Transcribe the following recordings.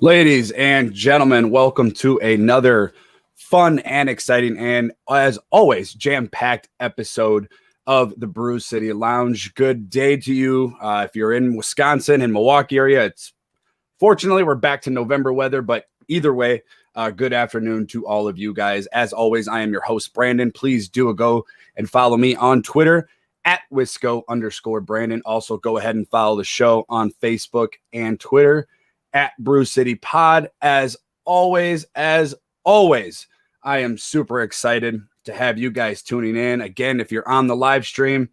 Ladies and gentlemen, welcome to another fun and exciting and, as always, jam-packed episode of the Brew City Lounge. Good day to you. If you're in Wisconsin and Milwaukee area, fortunately we're back to November weather, but either way, good afternoon to all of you guys. As always, I am your host, Brandon. Please do go and follow me on Twitter at Wisco_Brandon. Also, go ahead and follow the show on Facebook and Twitter at Brew City Pod. As always, I am super excited to have you guys tuning in. Again, if you're on the live stream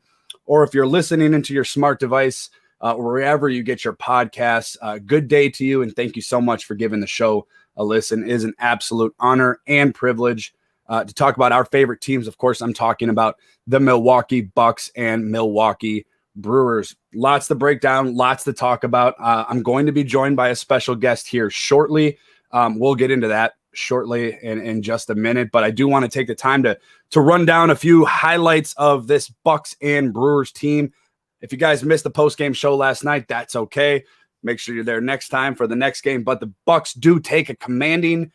or if you're listening into your smart device, wherever you get your podcasts, good day to you, and thank you so much for giving the show a listen. It is an absolute honor and privilege to talk about our favorite teams. Of course, I'm talking about the Milwaukee Bucks and Milwaukee Brewers. Lots to break down, lots to talk about. I'm going to be joined by a special guest here shortly. We'll get into that shortly in just a minute, but I do want to take the time to run down a few highlights of this Bucks and Brewers team. If you guys missed the post-game show last night, that's okay. Make sure you're there next time for the next game. But the Bucks do take a commanding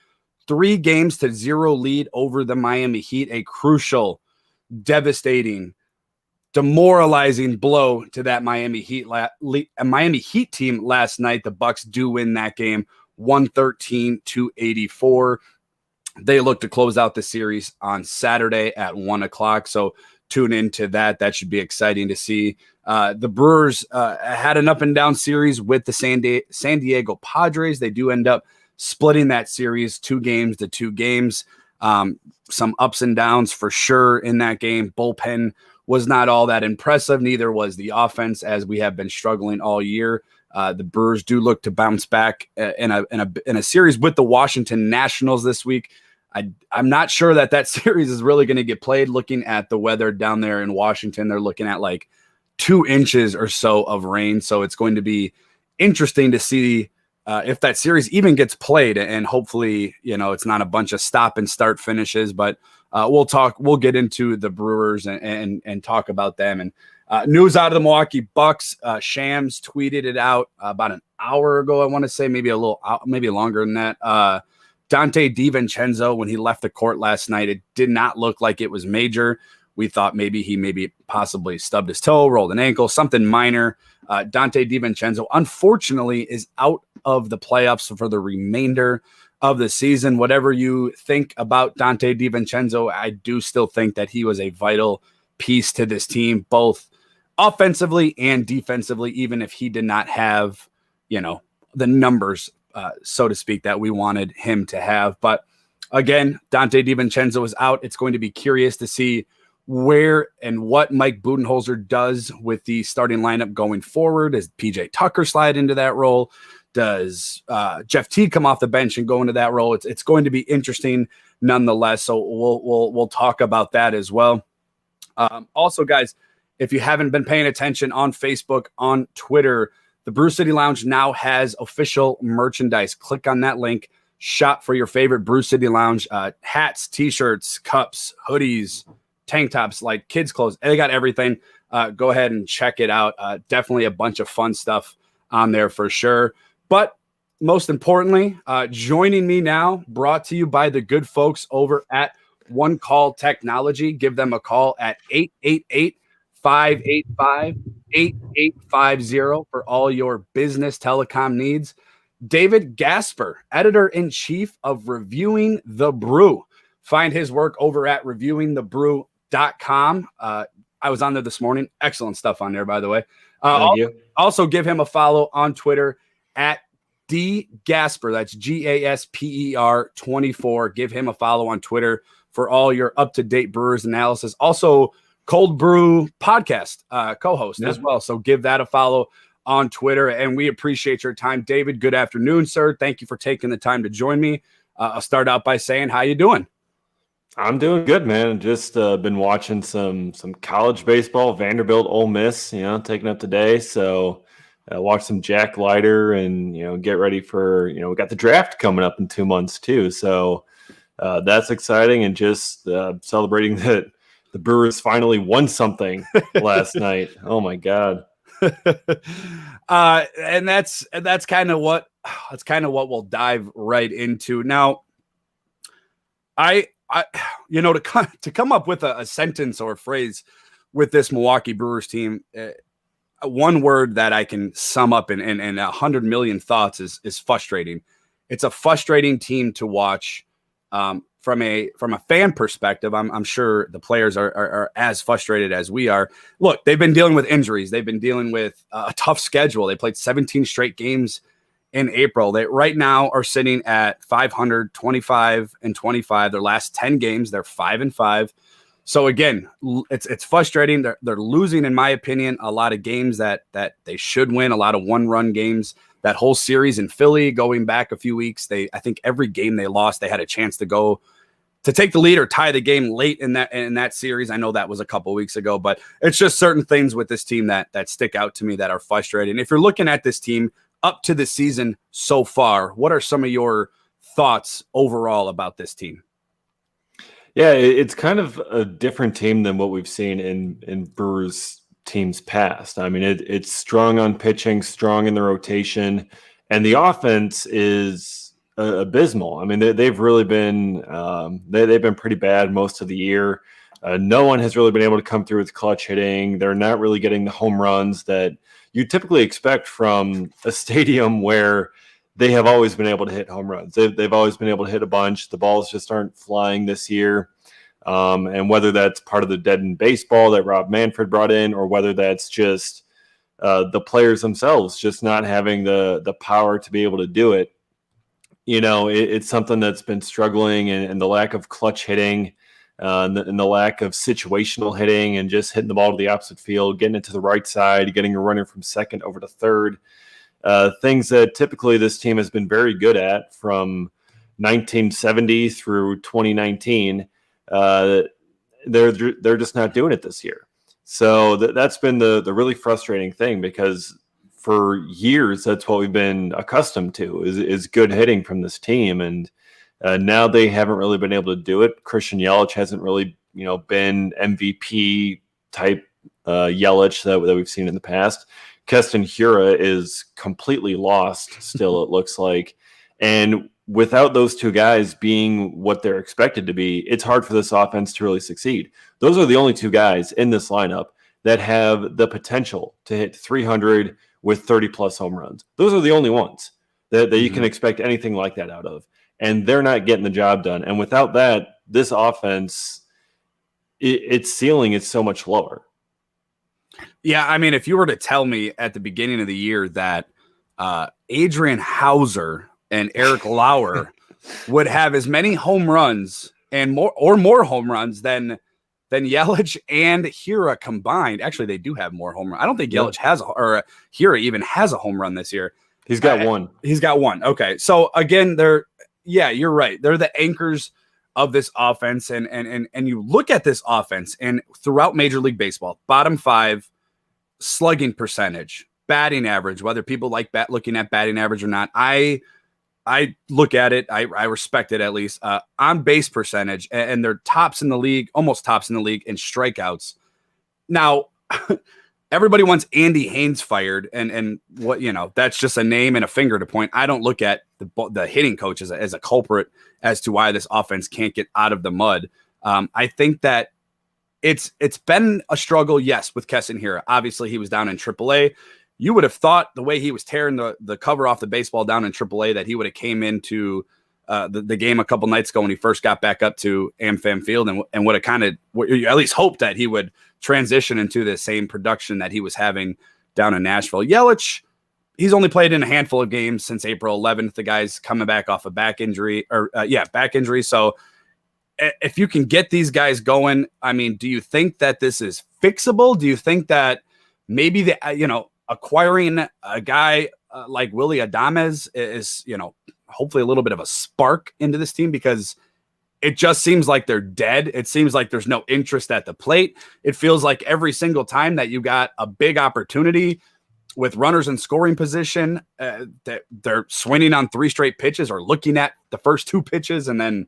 3-0 lead over the Miami Heat, a crucial, devastating, demoralizing blow to that Miami Heat team last night. The Bucks do win that game 113-84. They look to close out the series on Saturday at 1:00. So tune into that. That should be exciting to see. The Brewers had an up and down series with the San Diego Padres. They do end up splitting that series 2 games. Some ups and downs for sure in that game. Bullpen was not all that impressive. Neither was the offense, as we have been struggling all year. The Brewers do look to bounce back in a series with the Washington Nationals this week. I'm not sure that series is really going to get played. Looking at the weather down there in Washington, they're looking at like 2 inches or so of rain. So it's going to be interesting to see if that series even gets played. And hopefully, it's not a bunch of stop and start finishes, but we'll get into the Brewers and talk about them. And news out of the Milwaukee Bucks. Shams tweeted it out about an hour ago. I want to say maybe longer than that. Dante DiVincenzo, when he left the court last night, it did not look like it was major. We thought maybe he possibly stubbed his toe, rolled an ankle, something minor. Dante DiVincenzo, unfortunately, is out of the playoffs for the remainder of the season. Whatever you think about Dante DiVincenzo, I do still think that he was a vital piece to this team, both offensively and defensively, even if he did not have, the numbers, so to speak, that we wanted him to have. But again, Dante DiVincenzo is out. It's going to be curious to see where and what Mike Budenholzer does with the starting lineup going forward. Does PJ Tucker slide into that role? Does Jeff Teague come off the bench and go into that role? It's going to be interesting nonetheless. So we'll talk about that as well. Also, guys, if you haven't been paying attention on Facebook, on Twitter, the Brew City Lounge now has official merchandise. Click on that link. Shop for your favorite Brew City Lounge hats, T-shirts, cups, hoodies, tank tops, like kids' clothes. They got everything. Go ahead and check it out. Definitely a bunch of fun stuff on there for sure. But most importantly, joining me now, brought to you by the good folks over at One Call Technology. Give them a call at 888-585-8850 for all your business telecom needs. David Gasper, editor-in-chief of Reviewing the Brew. Find his work over at reviewingthebrew.com. I was on there this morning. Excellent stuff on there, by the way. Thank you. Also give him a follow on Twitter at DGasper. That's GASPER 24. Give him a follow on Twitter for all your up-to-date Brewers analysis. Also, Cold Brew podcast co-host as well. So give that a follow on Twitter. And we appreciate your time. David, good afternoon, sir. Thank you for taking the time to join me. I'll start out by saying, how you doing? I'm doing good, man. Just been watching some college baseball, Vanderbilt, Ole Miss, taking up today. So watch some Jack Leiter and, get ready for, we got the draft coming up in 2 months too. So that's exciting, and just celebrating that the Brewers finally won something last night. Oh my God. And that's kind of what we'll dive right into now. I to come up with a sentence or a phrase with this Milwaukee Brewers team, one word that I can sum up in 100 million thoughts is frustrating. It's a frustrating team to watch. From a fan perspective, I'm sure the players are as frustrated as we are. Look, they've been dealing with injuries. They've been dealing with a tough schedule. They played 17 straight games in April. They right now are sitting at 500, 25-25. Their last 10 games, they're 5-5. So again, it's frustrating. They're losing, in my opinion, a lot of games that they should win. A lot of one-run games. That whole series in Philly, going back a few weeks, I think every game they lost, they had a chance to take the lead or tie the game late in that series. I know that was a couple weeks ago, but it's just certain things with this team that stick out to me that are frustrating. If you're looking at this team up to the season so far, what are some of your thoughts overall about this team? Yeah, it's kind of a different team than what we've seen in Brewers teams past. I mean, it's strong on pitching, strong in the rotation, and the offense is abysmal. I mean, they've really been they've been pretty bad most of the year. No one has really been able to come through with clutch hitting. They're not really getting the home runs that you typically expect from a stadium where they have always been able to hit home runs. They've always been able to hit a bunch. The balls just aren't flying this year. And whether that's part of the deadened baseball that Rob Manfred brought in, or whether that's just the players themselves just not having the power to be able to do it, it's something that's been struggling, and the lack of clutch hitting, and the lack of situational hitting, and just hitting the ball to the opposite field, getting it to the right side, getting a runner from second over to third. Things that typically this team has been very good at from 1970 through 2019. They're just not doing it this year. So that's been the really frustrating thing, because for years that's what we've been accustomed to is good hitting from this team, and now they haven't really been able to do it. Christian Yelich hasn't really been MVP type Yelich that we've seen in the past. Keston Hiura is completely lost still, it looks like. And without those two guys being what they're expected to be, it's hard for this offense to really succeed. Those are the only two guys in this lineup that have the potential to hit 300 with 30-plus home runs. Those are the only ones that you can expect anything like that out of. And they're not getting the job done. And without that, this offense, its ceiling is so much lower. Yeah, I mean, if you were to tell me at the beginning of the year that Adrian Hauser and Eric Lauer would have as many home runs and more home runs than Yelich and Hiura combined. Actually, they do have more home runs. I don't think Yelich has or Hiura even has a home run this year. He's got one. He's got one. Okay, so again, you're right. They're the anchors of this offense, and you look at this offense, and throughout Major League Baseball, bottom 5 slugging percentage, batting average, whether people like looking at batting average or not, I look at it, I respect it, at least on base percentage, and they're tops in the league, almost tops in the league in strikeouts. Now, everybody wants Andy Haynes fired, and what that's just a name and a finger to point. I don't look at the hitting coach as a culprit as to why this offense can't get out of the mud. I think that it's been a struggle, yes, with Keston Hiura. Obviously, he was down in AAA. You would have thought the way he was tearing the cover off the baseball down in AAA that he would have came into the game a couple nights ago when he first got back up to AmFam Field and would have kind of at least hoped that he would transition into the same production that he was having down in Nashville. Yelich, he's only played in a handful of games since April 11th. The guy's coming back off a back injury. So if you can get these guys going, I mean, do you think that this is fixable? Do you think that maybe acquiring a guy like Willy Adames is, hopefully a little bit of a spark into this team, because it just seems like they're dead. It seems like there's no interest at the plate. It feels like every single time that you got a big opportunity with runners in scoring position, that they're swinging on 3 straight pitches or looking at the first 2 pitches and then,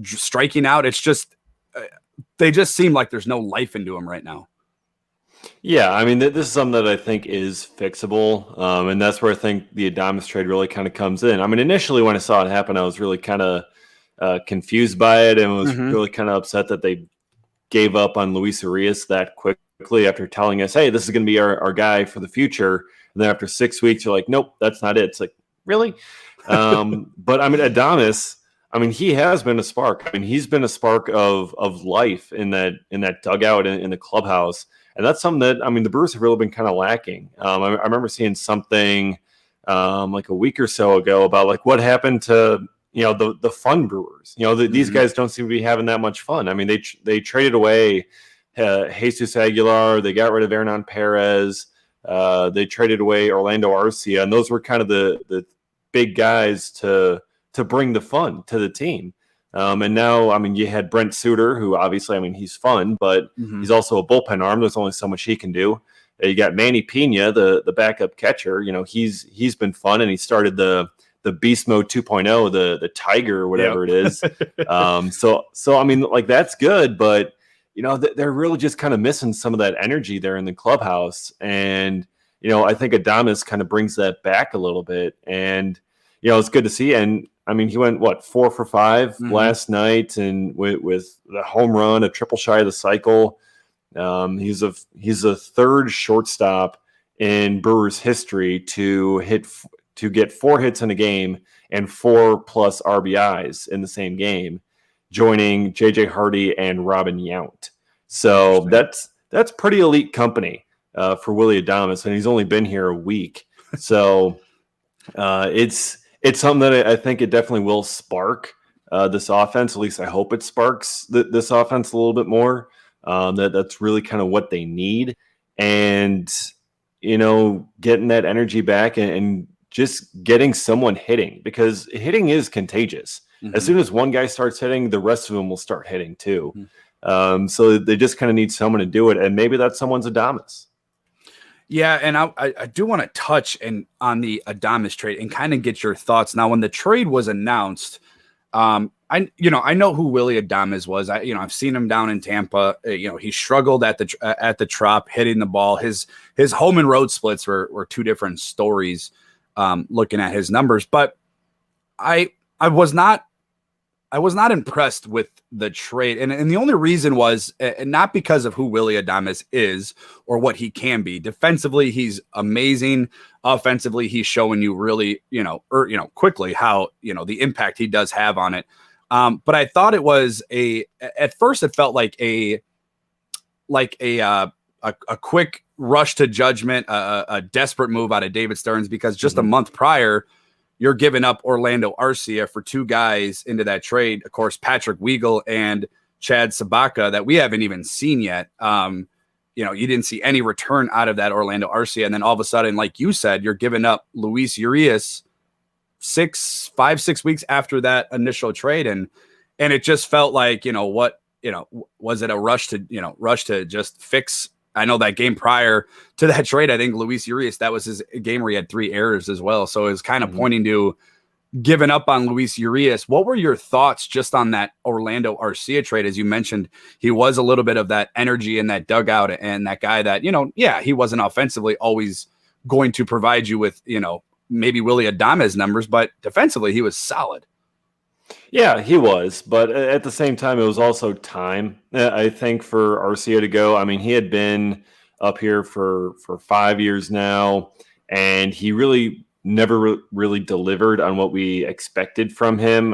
striking out. It's just, they just seem like there's no life into them right now. Yeah, I mean, this is something that I think is fixable, and that's where I think the Adames trade really kind of comes in. I mean, initially when I saw it happen, I was really kind of confused by it and was Mm-hmm. really kind of upset that they gave up on Luis Urias that quickly after telling us, hey, this is going to be our guy for the future. And then after 6 weeks, you're like, nope, that's not it. It's like, really? But I mean, Adames, I mean, he has been a spark. I mean, he's been a spark of life in that dugout in the clubhouse. And that's something that, I mean, the Brewers have really been kind of lacking. I remember seeing something like a week or so ago about like what happened to the fun Brewers. These Mm-hmm. guys don't seem to be having that much fun. I mean, they traded away Jesus Aguilar, they got rid of Hernan Perez, they traded away Orlando Arcia, and those were kind of the big guys to bring the fun to the team. And now, I mean, you had Brent Suter, who obviously, I mean, he's fun, but Mm-hmm. he's also a bullpen arm. There's only so much he can do. You got Manny Pena, the backup catcher. He's been fun, and he started the Beast Mode 2.0, the Tiger or whatever Yep. it is. So I mean, like that's good, but they're really just kind of missing some of that energy there in the clubhouse, and I think Adames kind of brings that back a little bit, and it's good to see. And I mean, he went 4 for 5 Mm-hmm. last night, and with the home run, a triple shy of the cycle. He's a third shortstop in Brewers history to get 4 hits in a game and 4+ RBIs in the same game, joining JJ Hardy and Robin Yount. So Interesting. that's pretty elite company for Willie Adames, and he's only been here a week. So it's something that I think it definitely will spark this offense. At least I hope it sparks this offense a little bit more. That's really kind of what they need, and getting that energy back and just getting someone hitting, because hitting is contagious. Mm-hmm. As soon as one guy starts hitting, the rest of them will start hitting too. Mm-hmm. So they just kind of need someone to do it, and maybe that someone's Adames. Yeah, and I do want to touch on the Adames trade and kind of get your thoughts. Now, when the trade was announced, I know who Willie Adames was. I've seen him down in Tampa. He struggled at the Trop hitting the ball. His home and road splits were two different stories. Looking at his numbers, but I was not impressed with the trade. And the only reason was not because of who Willie Adames is or what he can be. Defensively, he's amazing. Offensively, he's showing you really, quickly how, the impact he does have on it. But I thought it was at first it felt like a quick rush to judgment, a desperate move out of David Stearns, because just a month prior, you're giving up Orlando Arcia for 2 guys into that trade. Of course, Patrick Weigel and Chad Sabaka that we haven't even seen yet. You didn't see any return out of that Orlando Arcia. And then all of a sudden, like you said, you're giving up Luis Urias 6 weeks after that initial trade. And it just felt like, was it a rush to just fix? I know that game prior to that trade, I think Luis Urias, that was his game where he had 3 errors as well. So it was kind of pointing to giving up on Luis Urias. What were your thoughts just on that Orlando Arcia trade? As you mentioned, he was a little bit of that energy in that dugout, and that guy that, he wasn't offensively always going to provide you with, maybe Willie Adames numbers, but defensively he was solid. Yeah, he was, but at the same time, it was also time. I think for Arcia to go. I mean, he had been up here for 5 years now, and he really never really delivered on what we expected from him.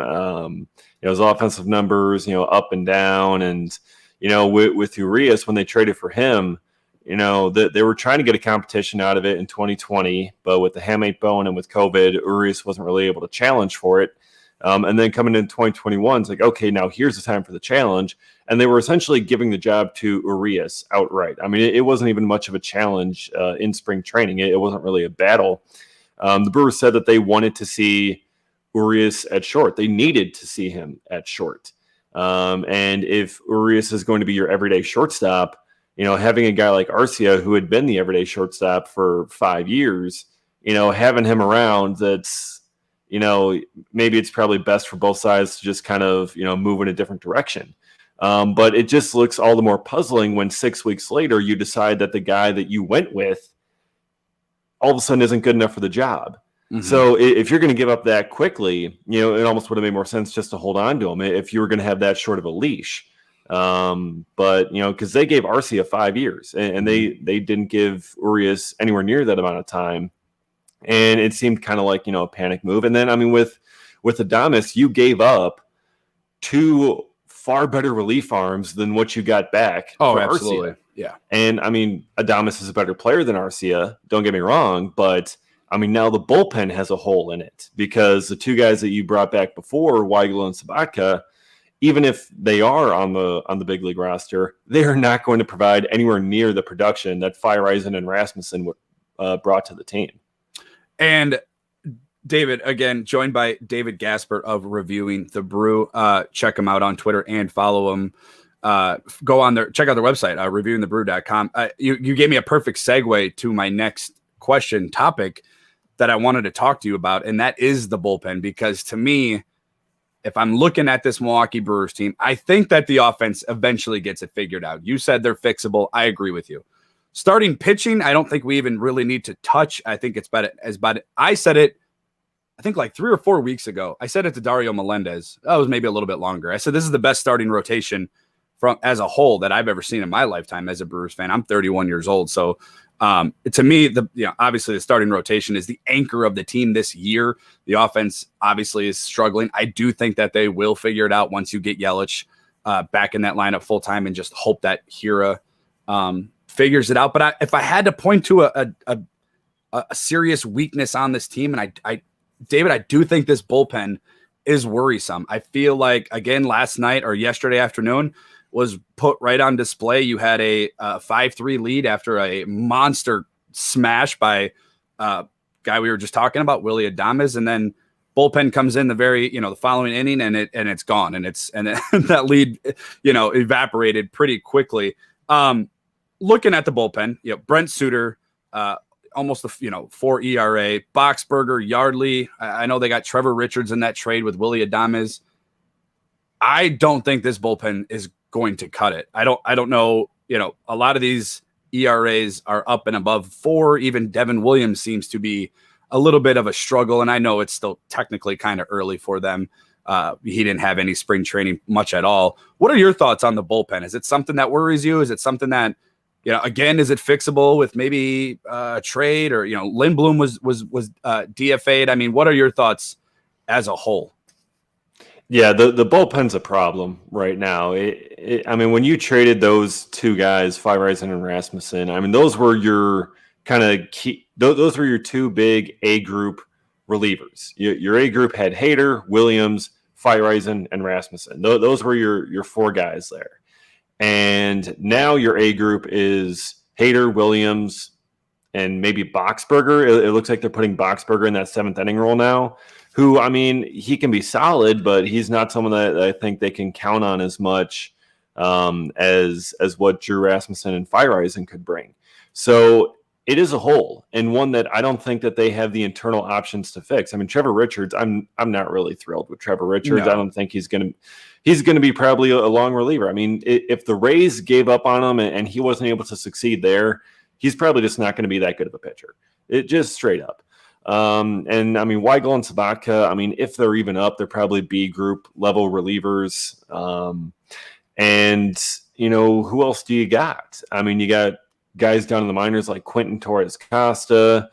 His offensive numbers, up and down, and with Urias when they traded for him, they were trying to get a competition out of it in 2020, but with the hamate bone and with COVID, Urias wasn't really able to challenge for it. And then coming in 2021, it's like, okay, now here's the time for the challenge. And they were essentially giving the job to Urias outright. I mean, it wasn't even much of a challenge in spring training. It wasn't really a battle. The Brewers said that they wanted to see Urias at short. They needed to see him at short. And if Urias is going to be your everyday shortstop, having a guy like Arcia, who had been the everyday shortstop for 5 years, having him around, that's, maybe it's probably best for both sides to just kind of, move in a different direction. But it just looks all the more puzzling when 6 weeks later you decide that the guy that you went with all of a sudden isn't good enough for the job. Mm-hmm. So if you're going to give up that quickly, it almost would have made more sense just to hold on to him if you were going to have that short of a leash. But because they gave Arcia 5 years and they didn't give Urias anywhere near that amount of time. And it seemed kind of like, a panic move. And then, with Adames, you gave up 2 far better relief arms than what you got back. Oh, absolutely. Arcia. Yeah. And Adames is a better player than Arcia. Don't get me wrong. But now the bullpen has a hole in it because the 2 guys that you brought back before, Weigel and Sabatka, even if they are on the big league roster, they are not going to provide anywhere near the production that Feyereisen and Rasmussen brought to the team. And David, again, joined by David Gaspert of Reviewing the Brew. Check him out on Twitter and follow him. Go on there, check out their website, reviewingthebrew.com. You gave me a perfect segue to my next topic that I wanted to talk to you about, and that is the bullpen, because to me, if I'm looking at this Milwaukee Brewers team, I think that the offense eventually gets it figured out. You said they're fixable. I agree with you. Starting pitching, I don't think we even really need to touch. I think it's about I said it, I think like 3 or 4 weeks ago. I said it to Dario Melendez. That was maybe a little bit longer. I said this is the best starting rotation as a whole that I've ever seen in my lifetime as a Brewers fan. I'm 31 years old, so to me, obviously the starting rotation is the anchor of the team this year. The offense obviously is struggling. I do think that they will figure it out once you get Yelich back in that lineup full time, and just hope that Hira figures it out. But if I had to point to a serious weakness on this team, and David, I do think this bullpen is worrisome. I feel like, again, last night or yesterday afternoon was put right on display. You had a 5-3 lead after a monster smash by guy we were just talking about, Willy Adames, and then bullpen comes in the following inning, and it's gone, and that lead evaporated pretty quickly. Looking at the bullpen, Brent Suter, almost a 4 ERA, Boxberger, Yardley. I know they got Trevor Richards in that trade with Willy Adames. I don't think this bullpen is going to cut it. I don't know. A lot of these ERAs are up and above 4. Even Devin Williams seems to be a little bit of a struggle, and I know it's still technically kind of early for them. He didn't have any spring training much at all. What are your thoughts on the bullpen? Is it something that worries you? Is it something that, again, is it fixable with maybe a trade, or, Lindblom was DFA'd? What are your thoughts as a whole? Yeah, the bullpen's a problem right now. When you traded those 2 guys, Feyereisen and Rasmussen, those were your kind of key. Those were your 2 big A group relievers. Your A group had Hader, Williams, Feyereisen, and Rasmussen. Those were your 4 guys there. And now your A group is Hader, Williams, and maybe Boxberger. It looks like they're putting Boxberger in that 7th inning role now, who, he can be solid, but he's not someone that I think they can count on as much as what Drew Rasmussen and Feyereisen could bring. So it is a hole, and one that I don't think that they have the internal options to fix. Trevor Richards, I'm not really thrilled with Trevor Richards. No. I don't think he's going to be probably a long reliever. If the Rays gave up on him and he wasn't able to succeed there, he's probably just not going to be that good of a pitcher. It just straight up. Weigel and Sabatka, if they're even up, they're probably B group level relievers. Who else do you got? You got guys down in the minors like Quentin Torres Costa,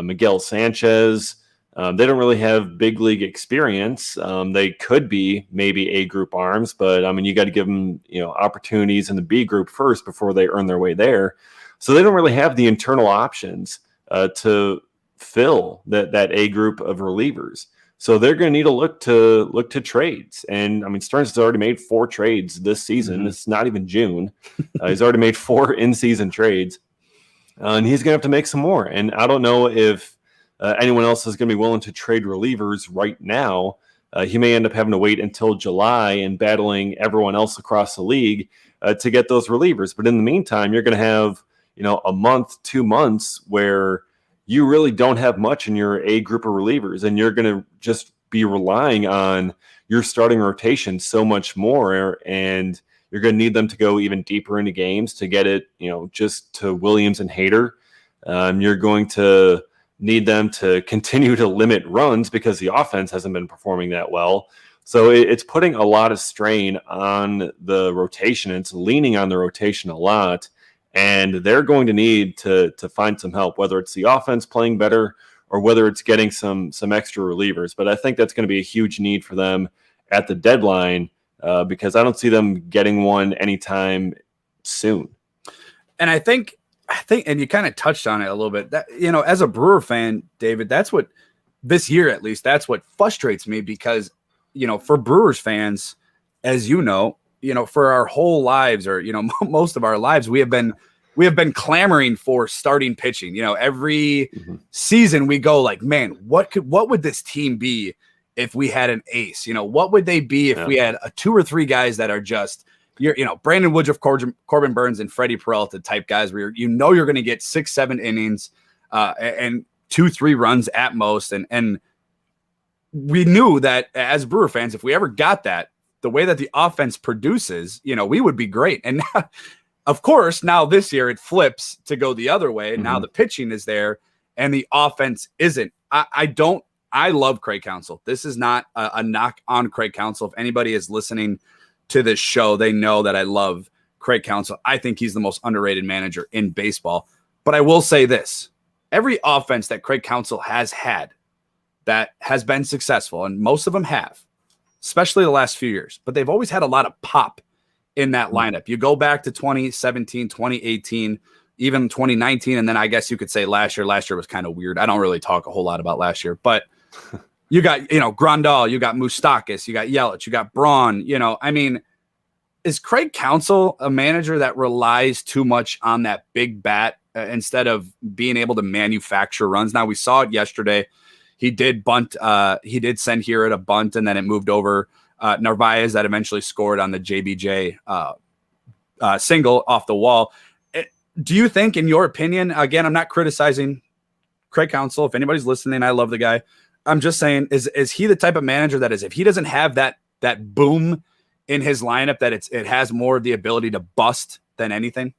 Miguel Sanchez. They don't really have big league experience. They could be maybe A group arms, but you got to give them opportunities in the B group first before they earn their way there. So they don't really have the internal options to fill that A group of relievers. So they're going to need to look to trades. And Stearns has already made 4 trades this season. Mm-hmm. It's not even June. He's already made 4 in-season trades, and he's going to have to make some more. And I don't know if anyone else is going to be willing to trade relievers right now. He may end up having to wait until July and battling everyone else across the league to get those relievers. But in the meantime, you're going to have a month, 2 months where you really don't have much in your A group of relievers, and you're going to just be relying on your starting rotation so much more. And, You're going to need them to go even deeper into games to get it, just to Williams and Hader. You're going to need them to continue to limit runs because the offense hasn't been performing that well. So it's putting a lot of strain on the rotation. It's leaning on the rotation a lot, and they're going to need to find some help, whether it's the offense playing better or whether it's getting some extra relievers. But I think that's going to be a huge need for them at the deadline because I don't see them getting one anytime soon. And I think, and you kind of touched on it a little bit, that, as a Brewer fan, David, that's what this year, at least, that's what frustrates me because, for Brewers fans, as for our whole lives or, most of our lives, we have been clamoring for starting pitching. Every season we go like, man, what would this team be if we had an ace? What would they be if we had 2 or 3 guys that are just, Brandon Woodruff, Corbin Burns, and Freddie Peralta type guys where you're going to get 6-7 innings and 2-3 runs at most. And we knew that as Brewer fans, if we ever got that, the way that the offense produces, we would be great. And of course, now this year it flips to go the other way. Now the pitching is there and the offense isn't. I love Craig Counsell. This is not a knock on Craig Counsell. If anybody is listening to this show, they know that I love Craig Counsell. I think he's the most underrated manager in baseball. But I will say this, every offense that Craig Counsell has had that has been successful, and most of them have, especially the last few years, but they've always had a lot of pop in that lineup. You go back to 2017, 2018, even 2019, and then I guess you could say last year. Last year was kind of weird. I don't really talk a whole lot about last year, but you got, Grandal, you got Moustakas, you got Yelich, you got Braun, is Craig Counsell a manager that relies too much on that big bat instead of being able to manufacture runs? Now we saw it yesterday. He did bunt. He did send here at a bunt, and then it moved over Narvaez that eventually scored on the JBJ single off the wall. Do you think, in your opinion, again, I'm not criticizing Craig Counsell. If anybody's listening, I love the guy. I'm just saying, is he the type of manager that is, if he doesn't have that boom in his lineup, that it has more of the ability to bust than anything?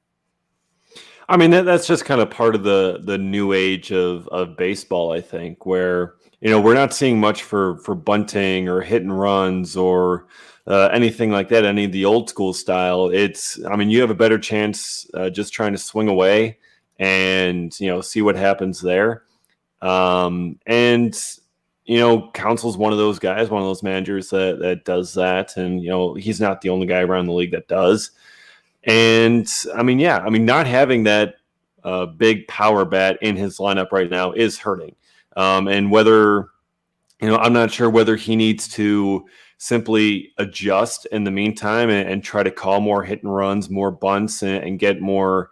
I mean, that's just kind of part of the new age of baseball, I think, where, we're not seeing much for bunting or hit and runs or anything like that, any of the old school style. You have a better chance just trying to swing away and, see what happens there. Counsell's one of those guys, one of those managers that does that. And, he's not the only guy around the league that does. And not having that big power bat in his lineup right now is hurting. And whether, I'm not sure whether he needs to simply adjust in the meantime and try to call more hit and runs, more bunts, and get more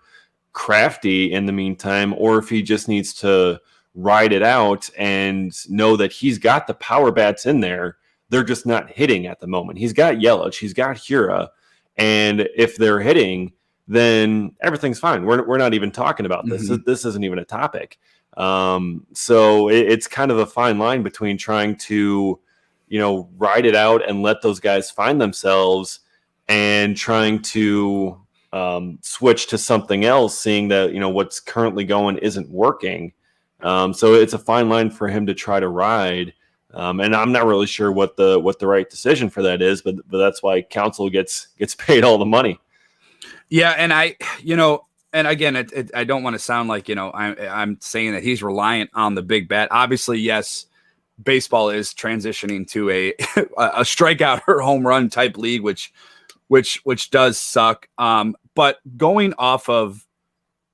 crafty in the meantime, or if he just needs to ride it out and know that he's got the power bats in there. They're just not hitting at the moment. He's got Yelich, he's got Hura. And if they're hitting, then everything's fine. We're not even talking about this. This isn't even a topic. So it's kind of a fine line between trying to, ride it out and let those guys find themselves and trying to switch to something else, seeing that, what's currently going isn't working. So it's a fine line for him to try to ride. And I'm not really sure what the right decision for that is, but that's why Counsell gets paid all the money. Yeah, and and again, I don't want to sound like I'm saying that he's reliant on the big bat. Obviously, yes, baseball is transitioning to a strikeout or home run type league, which does suck. But going off of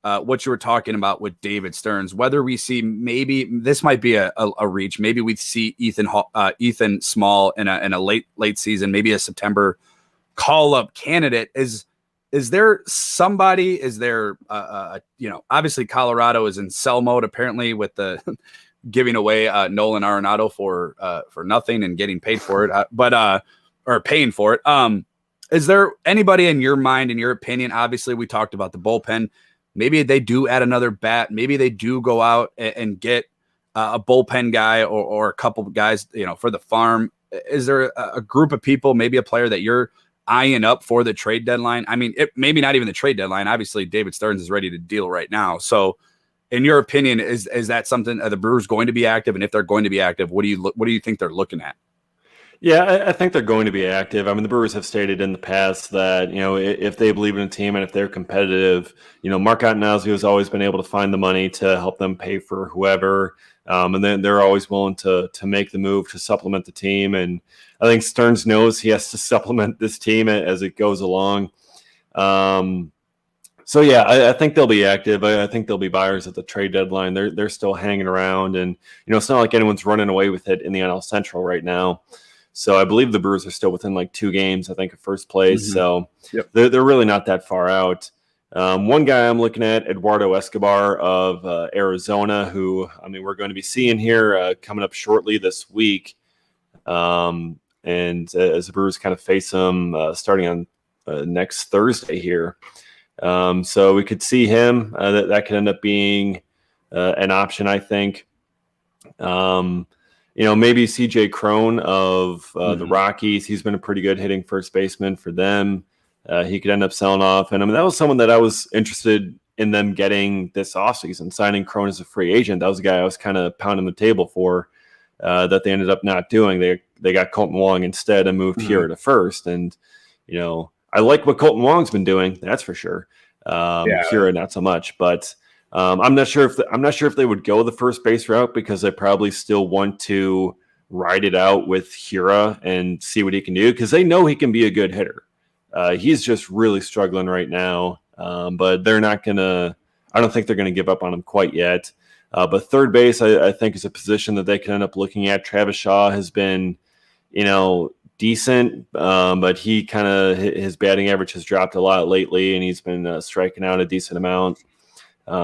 what you were talking about with David Stearns, whether we see, maybe this might be a reach, maybe we see Ethan Small in a late season, maybe a September call up candidate. Is there somebody? Is there obviously Colorado is in sell mode apparently with the giving away Nolan Arenado for nothing and getting paid for it, or paying for it. Is there anybody in your mind, in your opinion? Obviously, we talked about the bullpen. Maybe they do add another bat. Maybe they do go out and get a bullpen guy or a couple of guys, for the farm. Is there a group of people, maybe a player that you're eyeing up for the trade deadline? I mean, maybe not even the trade deadline. Obviously, David Stearns is ready to deal right now. So, in your opinion, is that something? Are the Brewers going to be active? And if they're going to be active, what do you think they're looking at? Yeah, I think they're going to be active. I mean, the Brewers have stated in the past that, if they believe in a team and if they're competitive, Mark Attanasio has always been able to find the money to help them pay for whoever. And then they're always willing to make the move to supplement the team. And I think Stearns knows he has to supplement this team as it goes along. So yeah, I think they'll be active. I think they'll be buyers at the trade deadline. They're still hanging around, and it's not like anyone's running away with it in the NL Central right now. So I believe the Brewers are still within like 2 games, I think, of first place. Mm-hmm. So Yep. they're really not that far out. One guy I'm looking at, Eduardo Escobar of Arizona, who, I mean, we're going to be seeing here coming up shortly this week. And as the Brewers kind of face them starting on next Thursday here. So we could see him. That could end up being an option, I think. Maybe CJ Cron of the Rockies. He's been a pretty good hitting first baseman for them. He could end up selling off. And I mean, that was someone that I was interested in them getting this offseason, signing Cron as a free agent. That was a guy I was kind of pounding the table for that they ended up not doing. They got Colton Wong instead and moved here to first. And, I like what Colton Wong's been doing. That's for sure. Here, not so much, but I'm not sure if they would go the first base route because they probably still want to ride it out with Hira and see what he can do because they know he can be a good hitter. He's just really struggling right now, but they're not gonna. I don't think they're gonna give up on him quite yet. But third base, I think, is a position that they can end up looking at. Travis Shaw has been, decent, but he kind of his batting average has dropped a lot lately, and he's been striking out a decent amount.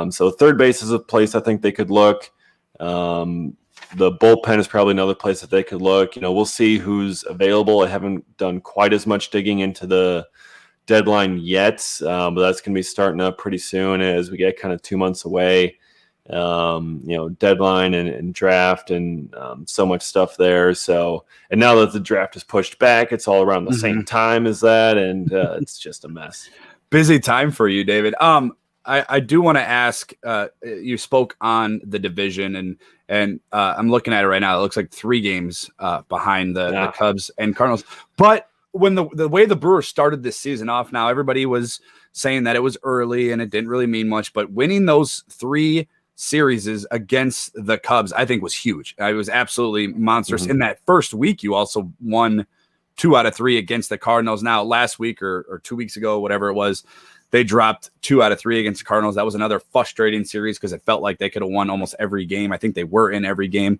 So third base is a place I think they could look. The bullpen is probably another place that they could look. We'll see who's available. I haven't done quite as much digging into the deadline yet, but that's going to be starting up pretty soon as we get kind of 2 months away. Deadline and draft and so much stuff there. So, and now that the draft is pushed back, it's all around the same time as that, and it's just a mess. Busy time for you, David. I do want to ask. You spoke on the division, and I'm looking at it right now. It looks like 3 games behind the Cubs and Cardinals. But when the way the Brewers started this season off, now everybody was saying that it was early and it didn't really mean much. But winning those 3 series against the Cubs, I think, was huge. It was absolutely monstrous. In that first week, you also won 2 out of 3 against the Cardinals. Now, last week or 2 weeks ago, whatever it was, they dropped 2 out of 3 against the Cardinals. That was another frustrating series because it felt like they could have won almost every game. I think they were in every game.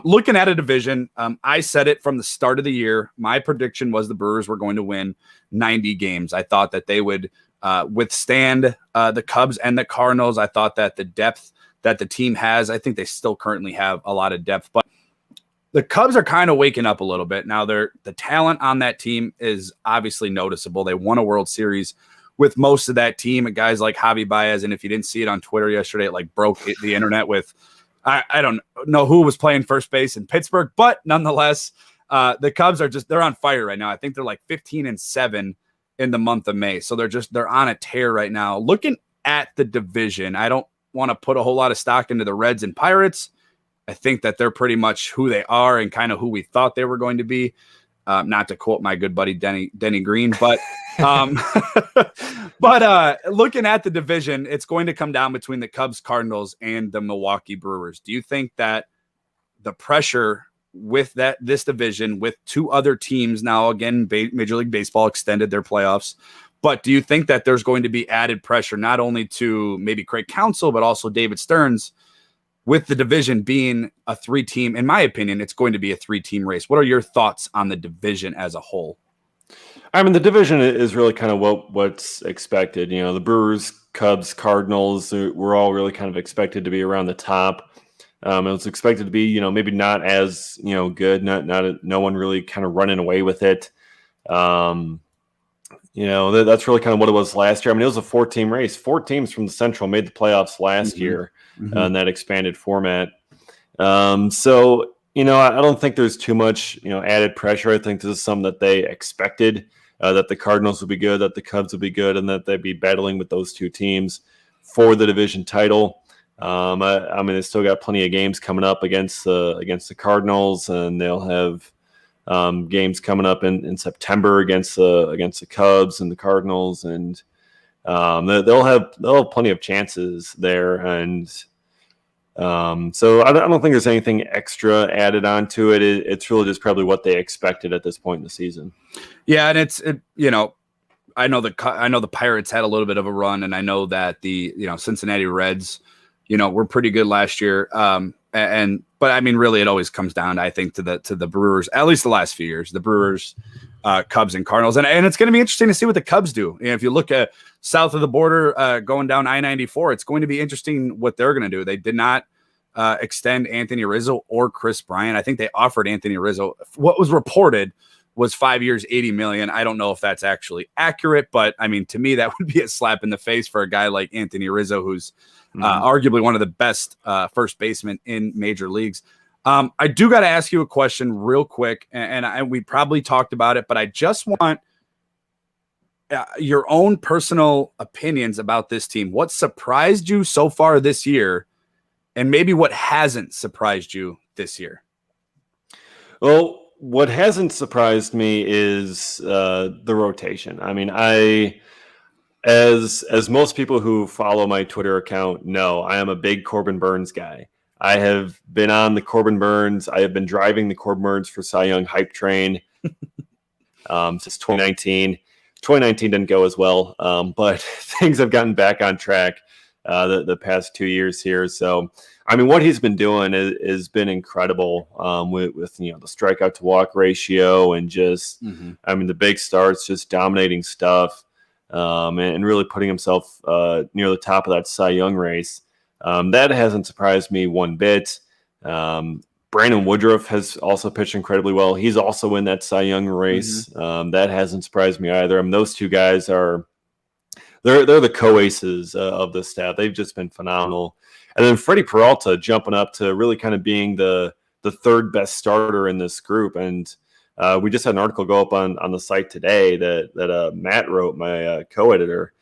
Looking at a division, I said it from the start of the year. My prediction was the Brewers were going to win 90 games. I thought that they would withstand the Cubs and the Cardinals. I thought that the depth that the team has, I think they still currently have a lot of depth, but the Cubs are kind of waking up a little bit. Now the talent on that team is obviously noticeable. They won a World Series with most of that team, and guys like Javi Baez. And if you didn't see it on Twitter yesterday, it like broke the internet with, I don't know who was playing first base in Pittsburgh, but nonetheless, the Cubs are they're on fire right now. I think they're like 15-7 in the month of May. So they're on a tear right now. Looking at the division, I don't want to put a whole lot of stock into the Reds and Pirates. I think that they're pretty much who they are and kind of who we thought they were going to be. Not to quote my good buddy Denny Green, but looking at the division, it's going to come down between the Cubs, Cardinals, and the Milwaukee Brewers. Do you think that the pressure with this division, with 2 other teams now, again, Major League Baseball extended their playoffs, but do you think that there's going to be added pressure not only to maybe Craig Counsell, but also David Stearns, with the division being a 3-team? In my opinion, it's going to be a 3-team race. What are your thoughts on the division as a whole? I mean, the division is really kind of what's expected. The Brewers, Cubs, Cardinals were all really kind of expected to be around the top. It was expected to be, maybe not as, good, no one really kind of running away with it. That's really kind of what it was last year. I mean, it was a 4-team race. 4 teams from the Central made the playoffs last year in that expanded format. So, I don't think there's too much, added pressure. I think this is something that they expected. that the Cardinals would be good, that the Cubs would be good, and that they'd be battling with those two teams for the division title. I mean, they still got plenty of games coming up against the Cardinals, and they'll have games coming up in September against the Cubs and the Cardinals, and they'll have plenty of chances there. And so I don't think there's anything extra added onto it. It's really just probably what they expected at this point in the season. Yeah, and I know the Pirates had a little bit of a run, and I know that the Cincinnati Reds, were pretty good last year. But I mean, really, it always comes down, I think, to the Brewers. At least the last few years, the Brewers, Cubs, and Cardinals, and it's going to be interesting to see what the Cubs do. If you look at south of the border, going down I-94, it's going to be interesting what they're going to do. They did not extend Anthony Rizzo or Chris Bryant. I think they offered Anthony Rizzo. What was reported was 5 years, $80 million. I don't know if that's actually accurate, but I mean, to me, that would be a slap in the face for a guy like Anthony Rizzo, who's arguably one of the best first basemen in major leagues. I do got to ask you a question real quick, and we probably talked about it, but I just want your own personal opinions about this team. What surprised you so far this year, and maybe what hasn't surprised you this year? Well, what hasn't surprised me is the rotation. I mean, as most people who follow my Twitter account know, I am a big Corbin Burns guy. I have been on the Corbin Burns. I have been driving the Corbin Burns for Cy Young hype train since 2019. 2019 didn't go as well, but things have gotten back on track the past 2 years here. So, I mean, what he's been doing has been incredible with the strikeout to walk ratio and just, I mean, the big starts, just dominating stuff and really putting himself near the top of that Cy Young race. That hasn't surprised me one bit. Brandon Woodruff has also pitched incredibly well. He's also in that Cy Young race. That hasn't surprised me either. I mean, those two guys they're the co-aces of the staff. They've just been phenomenal. And then Freddie Peralta jumping up to really kind of being the third best starter in this group. And we just had an article go up on the site today that Matt wrote, my co-editor.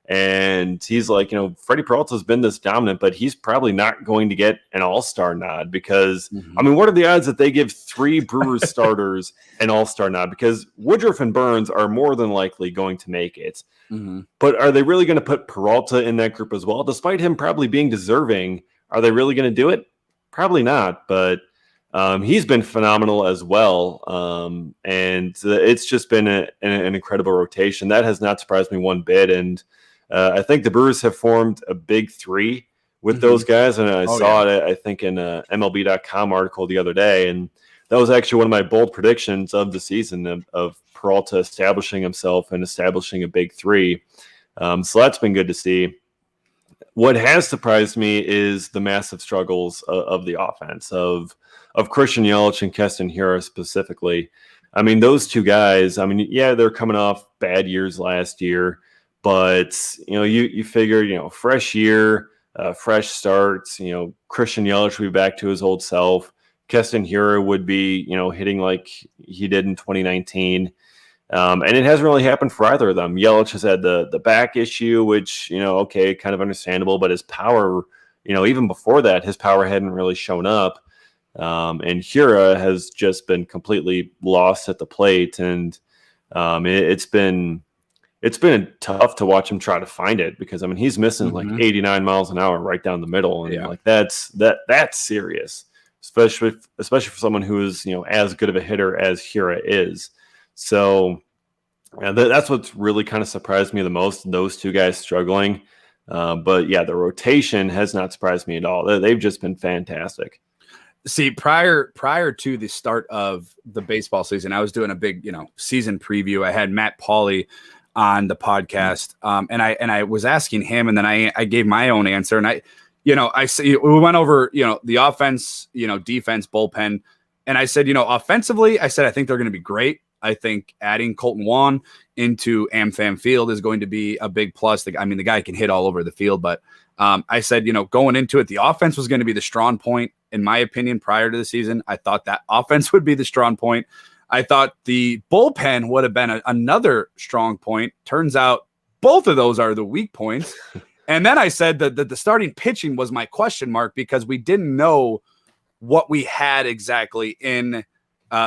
And he's like, Freddie Peralta's been this dominant, but he's probably not going to get an all-star nod because, I mean, what are the odds that they give three Brewers starters an all-star nod? Because Woodruff and Burns are more than likely going to make it. But are they really going to put Peralta in that group as well? Despite him probably being deserving, are they really going to do it? Probably not, but he's been phenomenal as well. And it's just been an incredible rotation. That has not surprised me one bit. And I think the Brewers have formed a big three with those guys. And I saw it, I think, in a MLB.com article the other day. And that was actually one of my bold predictions of the season of Peralta establishing himself and establishing a big three. So that's been good to see. What has surprised me is the massive struggles of the offense of Christian Yelich and Keston Hiura specifically. I mean, those two guys, I mean, yeah, they're coming off bad years last year, but, you figure, fresh year, fresh starts, Christian Yelich will be back to his old self. Keston Hiura would be, hitting like he did in 2019. And it hasn't really happened for either of them. Yelich has had the back issue, which, okay, kind of understandable, but his power, even before that, his power hadn't really shown up. And Hiura has just been completely lost at the plate. And it's been tough to watch him try to find it because, I mean, he's missing like 89 miles an hour right down the middle. And like that's serious, especially for someone who is, as good of a hitter as Hiura is. So that's what's really kind of surprised me the most, those two guys struggling. But yeah, the rotation has not surprised me at all. They've just been fantastic. See, prior to the start of the baseball season, I was doing a big, season preview. I had Matt Pauley on the podcast, and I was asking him, and then I gave my own answer, and I see we went over, the offense, defense, bullpen, and I said, offensively, I think they're going to be great. I think adding Colton Wong into AmFam Field is going to be a big plus. The guy can hit all over the field, but I said, going into it, the offense was going to be the strong point, in my opinion, prior to the season. I thought that offense would be the strong point. I thought the bullpen would have been another strong point. Turns out both of those are the weak points. And then I said that the starting pitching was my question mark because we didn't know what we had exactly in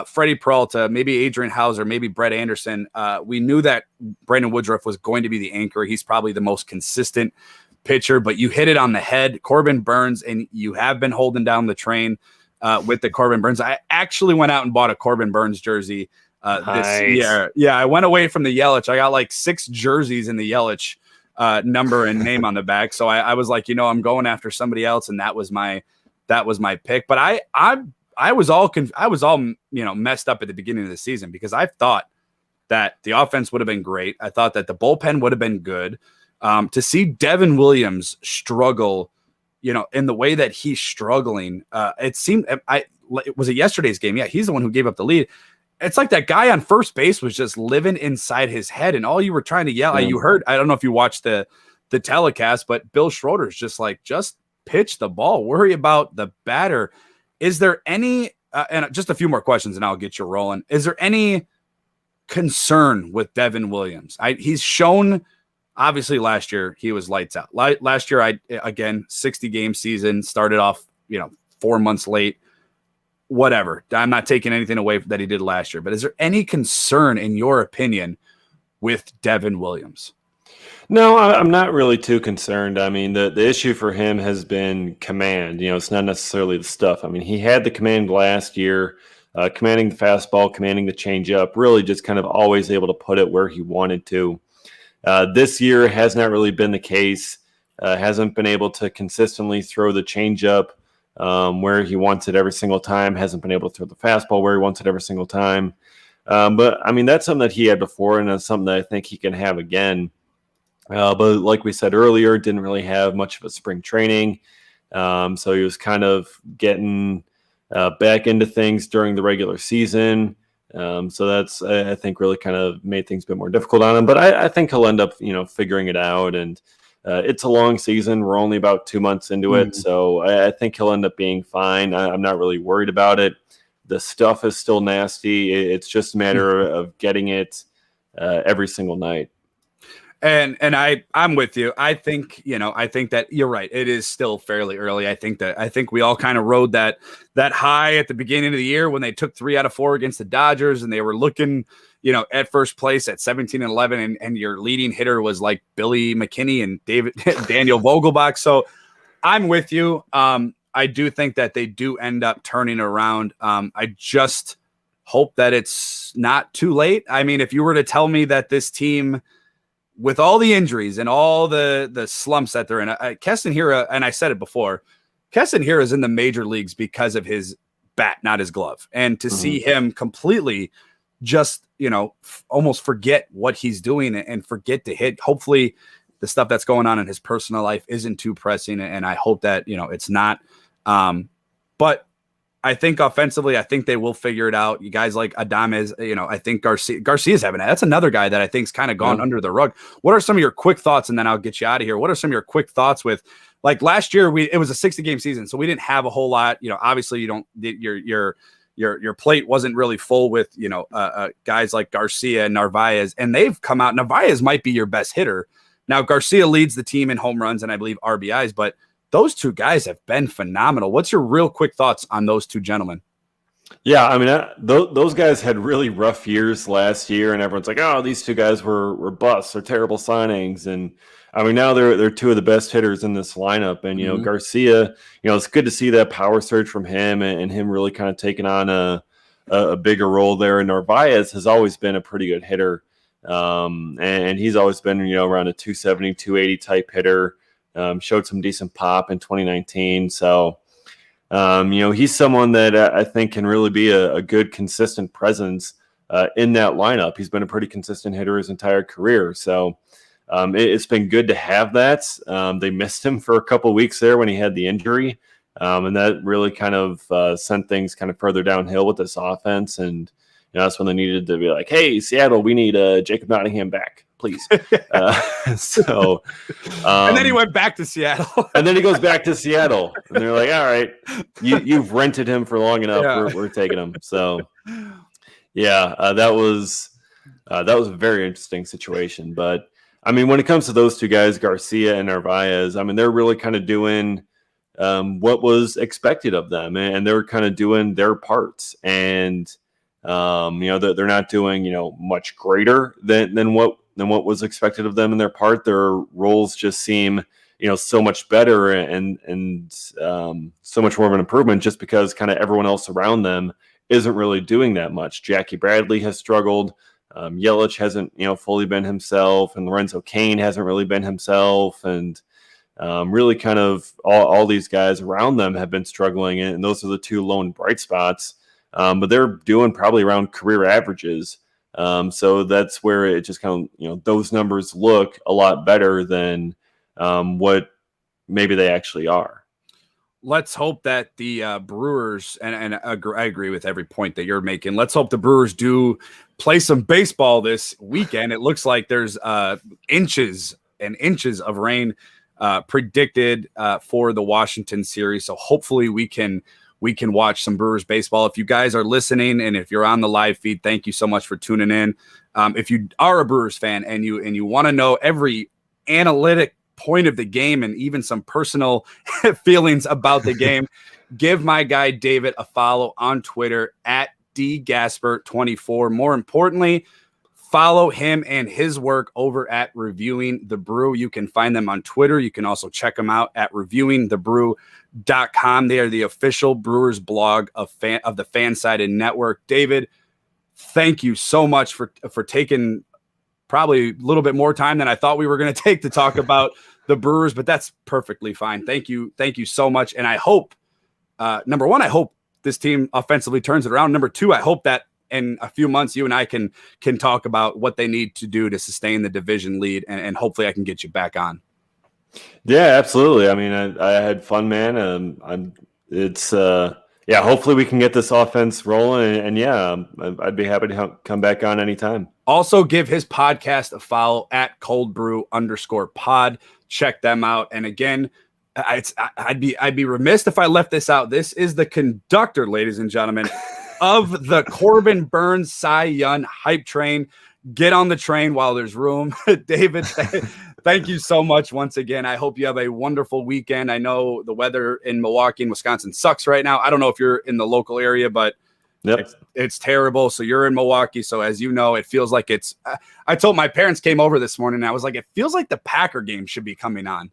Freddie Peralta, maybe Adrian Hauser, maybe Brett Anderson. We knew that Brandon Woodruff was going to be the anchor. He's probably the most consistent pitcher, but you hit it on the head. Corbin Burns, and you have been holding down the train with the Corbin Burns. I actually went out and bought a Corbin Burns jersey this year. Yeah, I went away from the Yelich. I got like 6 jerseys in the Yelich number and name on the back. So I was like, I'm going after somebody else, and that was my pick. But I was all messed up at the beginning of the season because I thought that the offense would have been great. I thought that the bullpen would have been good. To see Devin Williams struggle, in the way that he's struggling, it seemed was it yesterday's game? Yeah, he's the one who gave up the lead. It's like that guy on first base was just living inside his head, and all you were trying to yell at, you heard, I don't know if you watched the telecast, but Bill Schroeder's just like, just pitch the ball, worry about the batter. Is there any, and just a few more questions and I'll get you rolling. Is there any concern with Devin Williams? He's shown, obviously last year he was lights out. Last year, again, 60 game season, started off, 4 months late. Whatever. I'm not taking anything away that he did last year, but is there any concern, in your opinion, with Devin Williams? No, I'm not really too concerned. I mean, the issue for him has been command. It's not necessarily the stuff. I mean, he had the command last year, commanding the fastball, commanding the changeup, really just kind of always able to put it where he wanted to. This year has not really been the case. Hasn't been able to consistently throw the changeup where he wants it every single time. Hasn't been able to throw the fastball where he wants it every single time. But I mean, that's something that he had before, and that's something that I think he can have again. But like we said earlier, didn't really have much of a spring training. So he was kind of getting back into things during the regular season. So that's, I think, really kind of made things a bit more difficult on him. But I think he'll end up, figuring it out. And it's a long season. We're only about 2 months into it. So I think he'll end up being fine. I'm not really worried about it. The stuff is still nasty. It's just a matter of getting it every single night. And I'm with you. I think that you're right. It is still fairly early. I think we all kind of rode that high at the beginning of the year when they took 3 out of 4 against the Dodgers and they were looking, at first place at 17-11 and your leading hitter was like Billy McKinney and Daniel Vogelbach. So I'm with you. I do think that they do end up turning around. I just hope that it's not too late. I mean, if you were to tell me that this team, with all the injuries and all the slumps that they're in, Keston Hiura, and I said it before, Keston Hiura is in the major leagues because of his bat, not his glove. And to see him completely just, almost forget what he's doing and forget to hit. Hopefully the stuff that's going on in his personal life isn't too pressing. And I hope that, it's not. But I think offensively, I think they will figure it out. You guys like Adames, I think Garcia's having it. That's another guy that I think's kind of gone under the rug. What are some of your quick thoughts? And then I'll get you out of here. What are some of your quick thoughts with, like, last year it was a 60 game season, so we didn't have a whole lot. Obviously your plate wasn't really full with guys like Garcia and Narvaez, and they've come out. Narvaez might be your best hitter. Now Garcia leads the team in home runs and I believe RBIs, but those two guys have been phenomenal. What's your real quick thoughts on those two gentlemen? Yeah, I mean, those guys had really rough years last year, and everyone's like, "Oh, these two guys were busts or terrible signings." And I mean, now they're two of the best hitters in this lineup. And Garcia, it's good to see that power surge from him and him really kind of taking on a bigger role there. And Narvaez has always been a pretty good hitter, and he's always been around a 270, 280 type hitter. Showed some decent pop in 2019. So, he's someone that I think can really be a good, consistent presence in that lineup. He's been a pretty consistent hitter his entire career. So it's been good to have that. They missed him for a couple of weeks there when he had the injury. And that really kind of sent things kind of further downhill with this offense. And that's when they needed to be like, "Hey, Seattle, we need Jacob Nottingham back, please." And then he went back to Seattle. And then he goes back to Seattle. And they're like, "All right, you've rented him for long enough. Yeah. We're taking him." So, Yeah, that was a very interesting situation. But I mean, when it comes to those two guys, Garcia and Narvaez, I mean, they're really kind of doing what was expected of them, and they're kind of doing their parts. And they're not doing much greater than what was expected of them in their part. Their roles just seem so much better and so much more of an improvement, just because kind of everyone else around them isn't really doing that much. Jackie Bradley has struggled. Yelich hasn't, fully been himself, and Lorenzo Cain hasn't really been himself, and really kind of all these guys around them have been struggling, and those are the two lone bright spots. But they're doing probably around career averages. So that's where it just kind of, those numbers look a lot better than what maybe they actually are. Let's hope that the Brewers, and I agree with every point that you're making. Let's hope the Brewers do play some baseball this weekend. It looks like there's inches and inches of rain predicted for the Washington series. So hopefully we can watch some Brewers baseball. If you guys are listening and if you're on the live feed, thank you so much for tuning in. If you are a Brewers fan and you want to know every analytic point of the game and even some personal feelings about the game, give my guy David a follow on Twitter at dgasper24. More importantly, follow him and his work over at Reviewing the Brew. You can find them on Twitter. You can also check them out at reviewingthebrew.com. They are the official Brewers blog of the Fansided Network. David, thank you so much for taking probably a little bit more time than I thought we were going to take to talk about the Brewers, but that's perfectly fine. Thank you so much. And I hope, number one, I hope this team offensively turns it around. Number two, I hope that in a few months, you and I can talk about what they need to do to sustain the division lead, and hopefully I can get you back on. Yeah, absolutely. I mean, I had fun, man. Hopefully we can get this offense rolling, and I'd be happy to come back on anytime. Also give his podcast a follow at coldbrew_pod. Check them out. And again, I'd be remiss if I left this out. This is the conductor, ladies and gentlemen, of the Corbin Burnes Cy Young hype train. Get on the train while there's room. David, thank you so much once again. I hope you have a wonderful weekend. I know the weather in Milwaukee and Wisconsin sucks right now. I don't know if you're in the local area, but it's terrible. So you're in Milwaukee. So as you know, it feels like it's I told my parents came over this morning, and I was like, it feels like the Packer game should be coming on.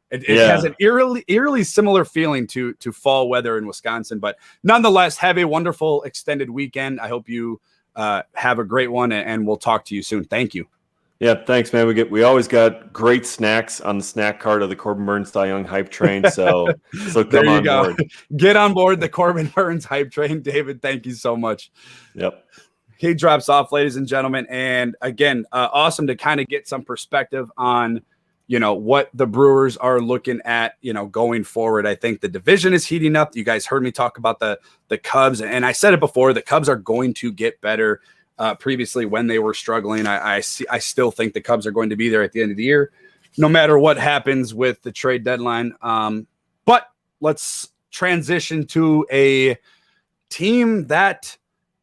It has an eerily similar feeling to fall weather in Wisconsin. But nonetheless, have a wonderful extended weekend. I hope you have a great one, and we'll talk to you soon. Thank you. Yeah, thanks, man. We always got great snacks on the snack cart of the Corbin Burnes Cy Young hype train. So come on board. Get on board the Corbin Burnes hype train, David. Thank you so much. Yep. He drops off, ladies and gentlemen. And again, awesome to kind of get some perspective on, what the Brewers are looking at, going forward. I think the division is heating up. You guys heard me talk about the Cubs, and I said it before, the Cubs are going to get better. Previously when they were struggling, I still think the Cubs are going to be there at the end of the year, no matter what happens with the trade deadline. But let's transition to a team that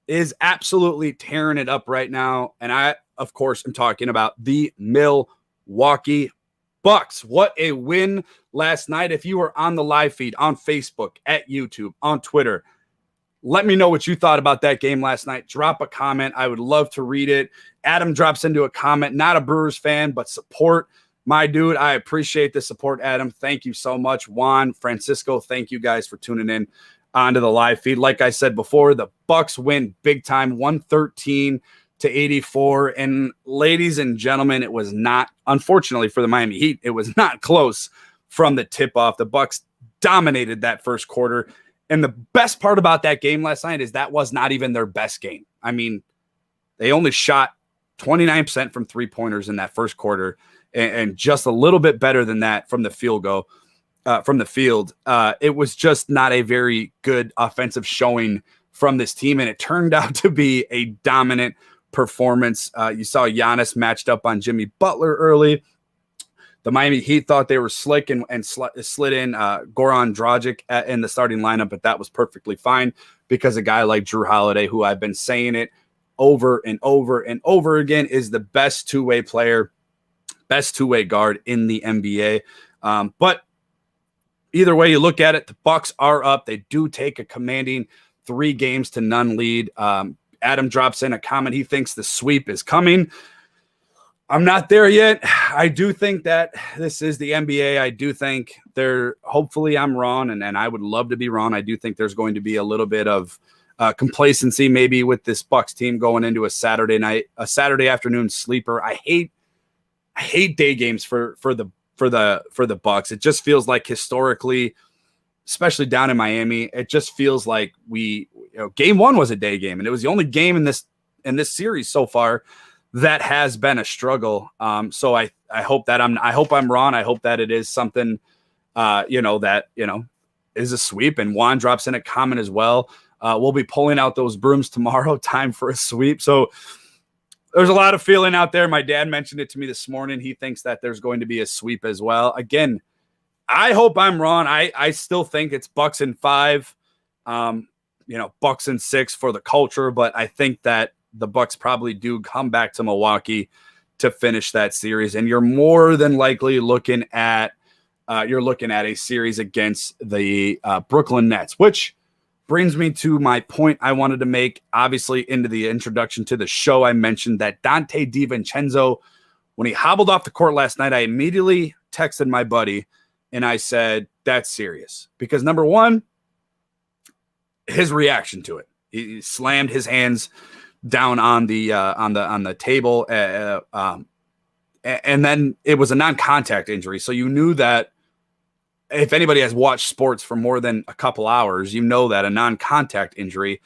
is absolutely tearing it up right now. And I, of course, am talking about the Milwaukee Bucks. What a win last night. If you were on the live feed on Facebook, at YouTube, on Twitter, let me know what you thought about that game last night. Drop a comment. I would love to read it. Adam drops into a comment, not a Brewers fan, but support my dude. I appreciate the support, Adam. Thank you so much. Juan, Francisco, thank you guys for tuning in onto the live feed. Like I said before, the Bucks win big time, 113-84. And ladies and gentlemen, it was not, unfortunately for the Miami Heat, it was not close from the tip-off. The Bucks dominated that first quarter. And the best part about that game last night is that was not even their best game. I mean, they only shot 29% from three-pointers in that first quarter, and just a little bit better than that from the field. It was just not a very good offensive showing from this team, and it turned out to be a dominant performance. You saw Giannis matched up on Jimmy Butler early. The Miami Heat thought they were slick and slid in Goran Dragic in the starting lineup, but that was perfectly fine because a guy like Drew Holiday, who I've been saying it over and over and over again is the best two-way player, best two-way guard in the NBA. But either way you look at it, the Bucks are up. They do take a commanding 3-0 lead. Adam drops in a comment. He thinks the sweep is coming. I'm not there yet. I do think that this is the NBA. I do think hopefully I'm wrong, and I would love to be wrong. I do think there's going to be a little bit of complacency maybe with this Bucks team going into a Saturday afternoon sleeper. I hate day games for the Bucks. It just feels like historically, especially down in Miami, it just feels like game one was a day game, and it was the only game in this series so far that has been a struggle. So I hope I'm wrong. I hope that it is something, that is a sweep. And Juan drops in a comment as well. We'll be pulling out those brooms tomorrow. Time for a sweep. So there's a lot of feeling out there. My dad mentioned it to me this morning. He thinks that there's going to be a sweep as well. Again, I hope I'm wrong. I still think it's Bucks in 5, Bucks in 6 for the culture, but I think that the Bucks probably do come back to Milwaukee to finish that series. And you're more than likely looking at a series against the Brooklyn Nets, which brings me to my point I wanted to make. Obviously, into the introduction to the show, I mentioned that Donte DiVincenzo, when he hobbled off the court last night, I immediately texted my buddy and I said, that's serious. Because number one, his reaction to it, he slammed his hands down on the table, and then it was a non-contact injury. So you knew that if anybody has watched sports for more than a couple hours, you know that a non-contact injury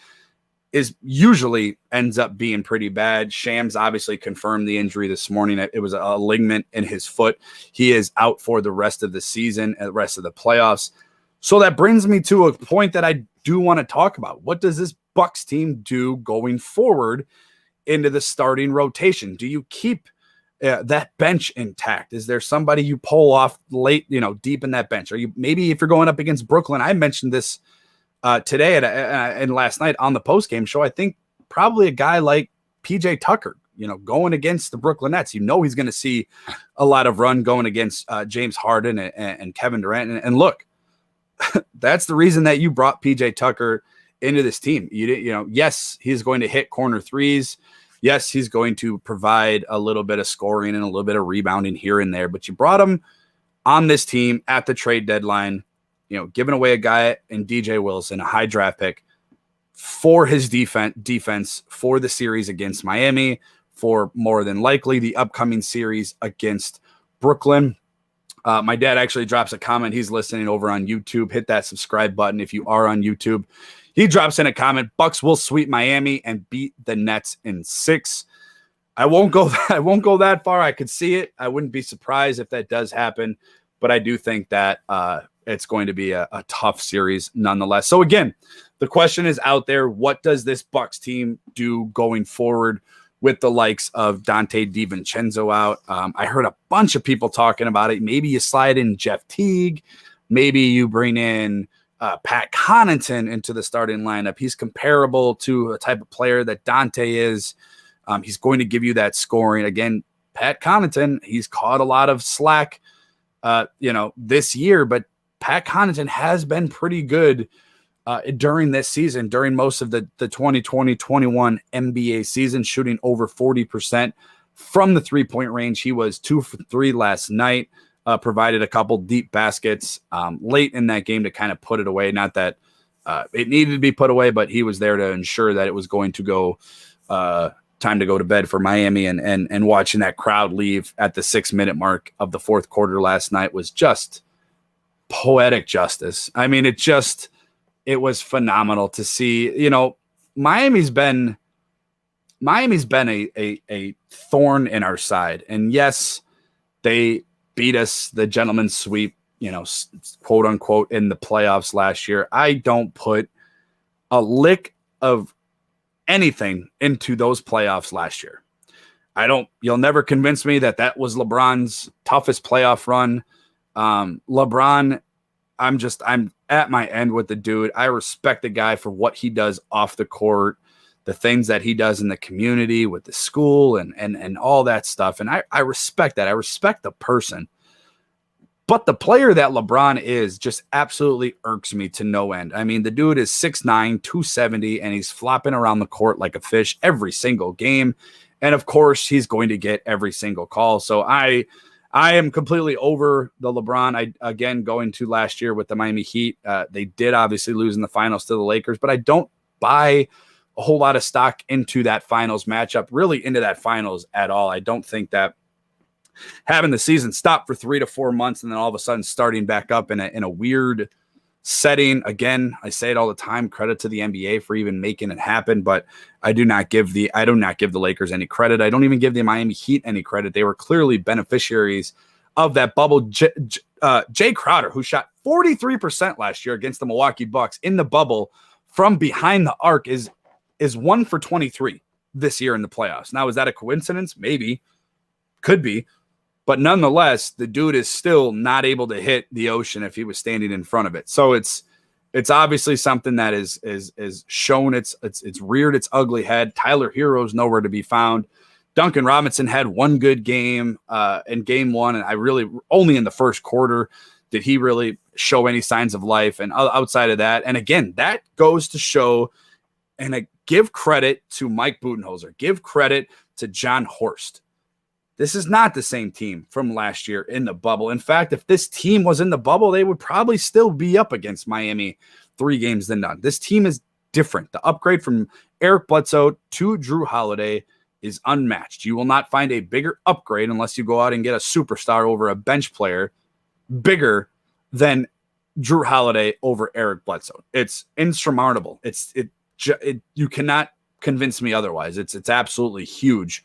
is usually ends up being pretty bad. Shams obviously confirmed the injury this morning. It was a ligament in his foot. He is out for the rest of the season and the rest of the playoffs. So that brings me to a point that I do want to talk about. What does this Bucks team do going forward into the starting rotation? Do you keep that bench intact? Is there somebody you pull off late, deep in that bench? Or maybe if you're going up against Brooklyn, I mentioned this today and last night on the post-game show, I think probably a guy like PJ Tucker, going against the Brooklyn Nets, he's going to see a lot of run going against James Harden and Kevin Durant. And look, that's the reason that you brought PJ Tucker into this team. Yes, he's going to hit corner threes. Yes, he's going to provide a little bit of scoring and a little bit of rebounding here and there, but you brought him on this team at the trade deadline, giving away a guy in DJ Wilson, a high draft pick, for his defense for the series against Miami, for more than likely the upcoming series against Brooklyn. My dad actually drops a comment. He's listening over on YouTube. Hit that subscribe button if you are on YouTube. He drops in a comment, Bucks will sweep Miami and beat the Nets in 6. I won't go that far. I could see it. I wouldn't be surprised if that does happen, but I do think that it's going to be a tough series nonetheless. So again, the question is out there. What does this Bucks team do going forward with the likes of Donte DiVincenzo out? I heard a bunch of people talking about it. Maybe you slide in Jeff Teague. Maybe you bring in Pat Connaughton into the starting lineup. He's comparable to a type of player that Donte is. He's going to give you that scoring. Again, Pat Connaughton, he's caught a lot of slack, this year, but Pat Connaughton has been pretty good during this season, during most of the 2020-21 NBA season, shooting over 40% from the three-point range. He was 2 for 3 last night, provided a couple deep baskets late in that game to kind of put it away. Not that it needed to be put away, but he was there to ensure that it was going to go time to go to bed for Miami. And watching that crowd leave at the 6-minute mark of the fourth quarter last night was just poetic justice. I mean, it was phenomenal to see. Miami's been a thorn in our side. And yes, they beat us the gentleman's sweep, quote unquote, in the playoffs last year. I don't put a lick of anything into those playoffs last year. You'll never convince me that was LeBron's toughest playoff run. LeBron, I'm at my end with the dude. I respect the guy for what he does off the court, the things that he does in the community with the school and all that stuff. And I respect that. I respect the person. But the player that LeBron is just absolutely irks me to no end. I mean, the dude is 6'9", 270, and he's flopping around the court like a fish every single game. And of course, he's going to get every single call. So I am completely over the LeBron. Again, going to last year with the Miami Heat, they did obviously lose in the finals to the Lakers, but I don't buy a whole lot of stock into that finals matchup, really into that finals at all. I don't think that having the season stop for 3 to 4 months and then all of a sudden starting back up in a weird setting. Again, I say it all the time, credit to the NBA for even making it happen, but I do not give the Lakers any credit. I don't even give the Miami Heat any credit. They were clearly beneficiaries of that bubble. Jay Crowder, who shot 43% last year against the Milwaukee Bucks in the bubble from behind the arc, is 1 for 23 this year in the playoffs. Now, is that a coincidence? Maybe. Could be. But nonetheless, the dude is still not able to hit the ocean if he was standing in front of it. So it's obviously something that is shown it's reared its ugly head. Tyler Hero's nowhere to be found. Duncan Robinson had one good game in game one, and I really only in the first quarter did he really show any signs of life. And outside of that, and again, that goes to show, and I give credit to Mike Budenholzer, give credit to John Horst. This is not the same team from last year in the bubble. In fact, if this team was in the bubble, they would probably still be up against Miami 3 games to none. This team is different. The upgrade from Eric Bledsoe to Drew Holiday is unmatched. You will not find a bigger upgrade unless you go out and get a superstar over a bench player bigger than Drew Holiday over Eric Bledsoe. It's insurmountable. You cannot convince me otherwise. It's absolutely huge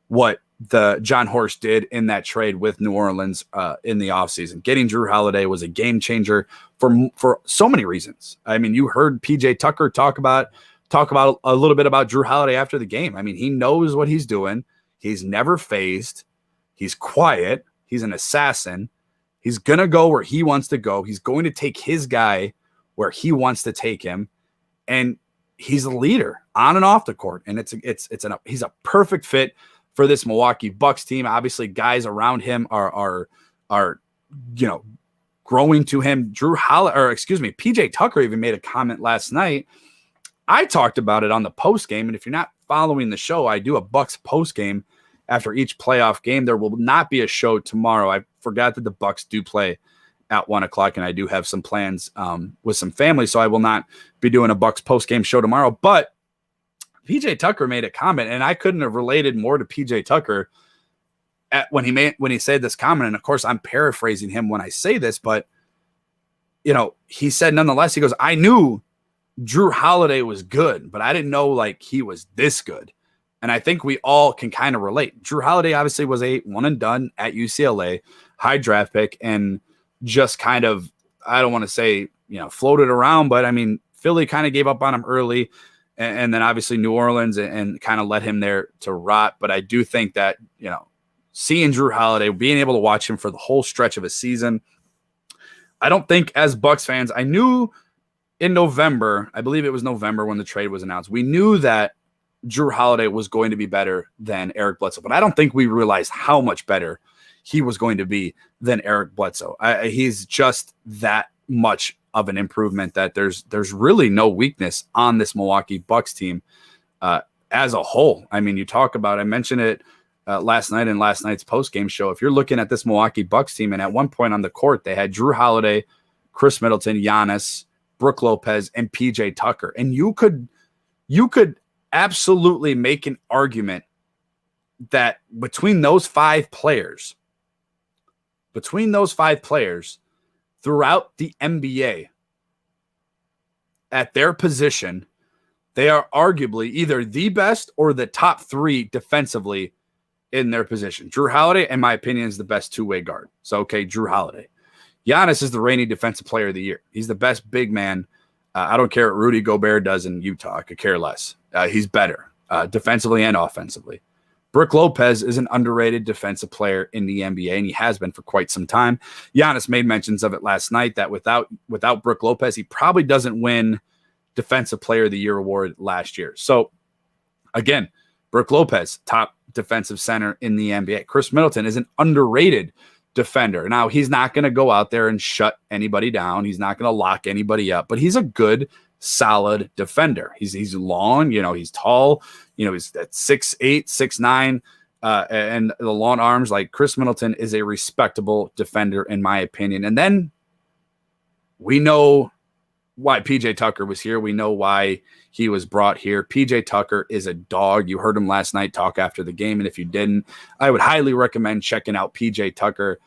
what the John Horst did in that trade with New Orleans in the offseason. Getting Drew Holiday was a game changer for so many reasons. I mean, you heard PJ Tucker talk about a little bit about Drew Holiday after the game. I mean, he knows what he's doing. He's never phased. He's quiet. He's an assassin. He's going to go where he wants to go. He's going to take his guy where he wants to take him. And he's a leader on and off the court. And he's a perfect fit for this Milwaukee Bucks team. Obviously, guys around him are growing to him. PJ Tucker even made a comment last night. I talked about it on the post game, and if you're not following the show, I do a Bucks post game after each playoff game. There will not be a show tomorrow. I forgot that the Bucks do play at 1:00, and I do have some plans with some family, so I will not be doing a Bucks post game show tomorrow. But PJ Tucker made a comment, and I couldn't have related more to PJ Tucker when he said this comment. And of course, I'm paraphrasing him when I say this, but he said nonetheless, he goes, I knew Drew Holiday was good, but I didn't know like he was this good. And I think we all can kind of relate. Drew Holiday obviously was a one and done at UCLA, high draft pick, and just kind of, I don't want to say, floated around, but I mean, Philly kind of gave up on him early. And then obviously New Orleans and kind of let him there to rot. But I do think that, seeing Drew Holiday, being able to watch him for the whole stretch of a season, I don't think as Bucks fans, I knew in November, I believe it was November when the trade was announced, we knew that Drew Holiday was going to be better than Eric Bledsoe. But I don't think we realized how much better he was going to be than Eric Bledsoe. He's just that much of an improvement that there's really no weakness on this Milwaukee Bucks team as a whole. I mean, I mentioned it last night in last night's post-game show. If you're looking at this Milwaukee Bucks team, and at one point on the court, they had Drew Holiday, Chris Middleton, Giannis, Brook Lopez, and PJ Tucker. And you could absolutely make an argument that between those five players throughout the NBA at their position, they are arguably either the best or the top 3 defensively in their position. Drew Holiday, in my opinion, is the best two-way guard. So, okay, Drew Holiday. Giannis is the reigning defensive player of the year. He's the best big man. I don't care what Rudy Gobert does in Utah. I could care less. He's better defensively and offensively. Brook Lopez is an underrated defensive player in the NBA, and he has been for quite some time. Giannis made mentions of it last night that without Brook Lopez, he probably doesn't win Defensive Player of the Year award last year. So Again, Brook Lopez, top defensive center in the NBA. Chris Middleton is an underrated defender. Now, he's not going to go out there and shut anybody down. He's not going to lock anybody up, but he's a good, solid defender. He's long, he's tall, he's at 6'8", 6'9", and the long arms. Like, Chris Middleton is a respectable defender, in my opinion. And then we know why PJ Tucker was here. We know why he was brought here. PJ Tucker is a dog. You heard him last night talk after the game. And if you didn't, I would highly recommend checking out PJ Tucker.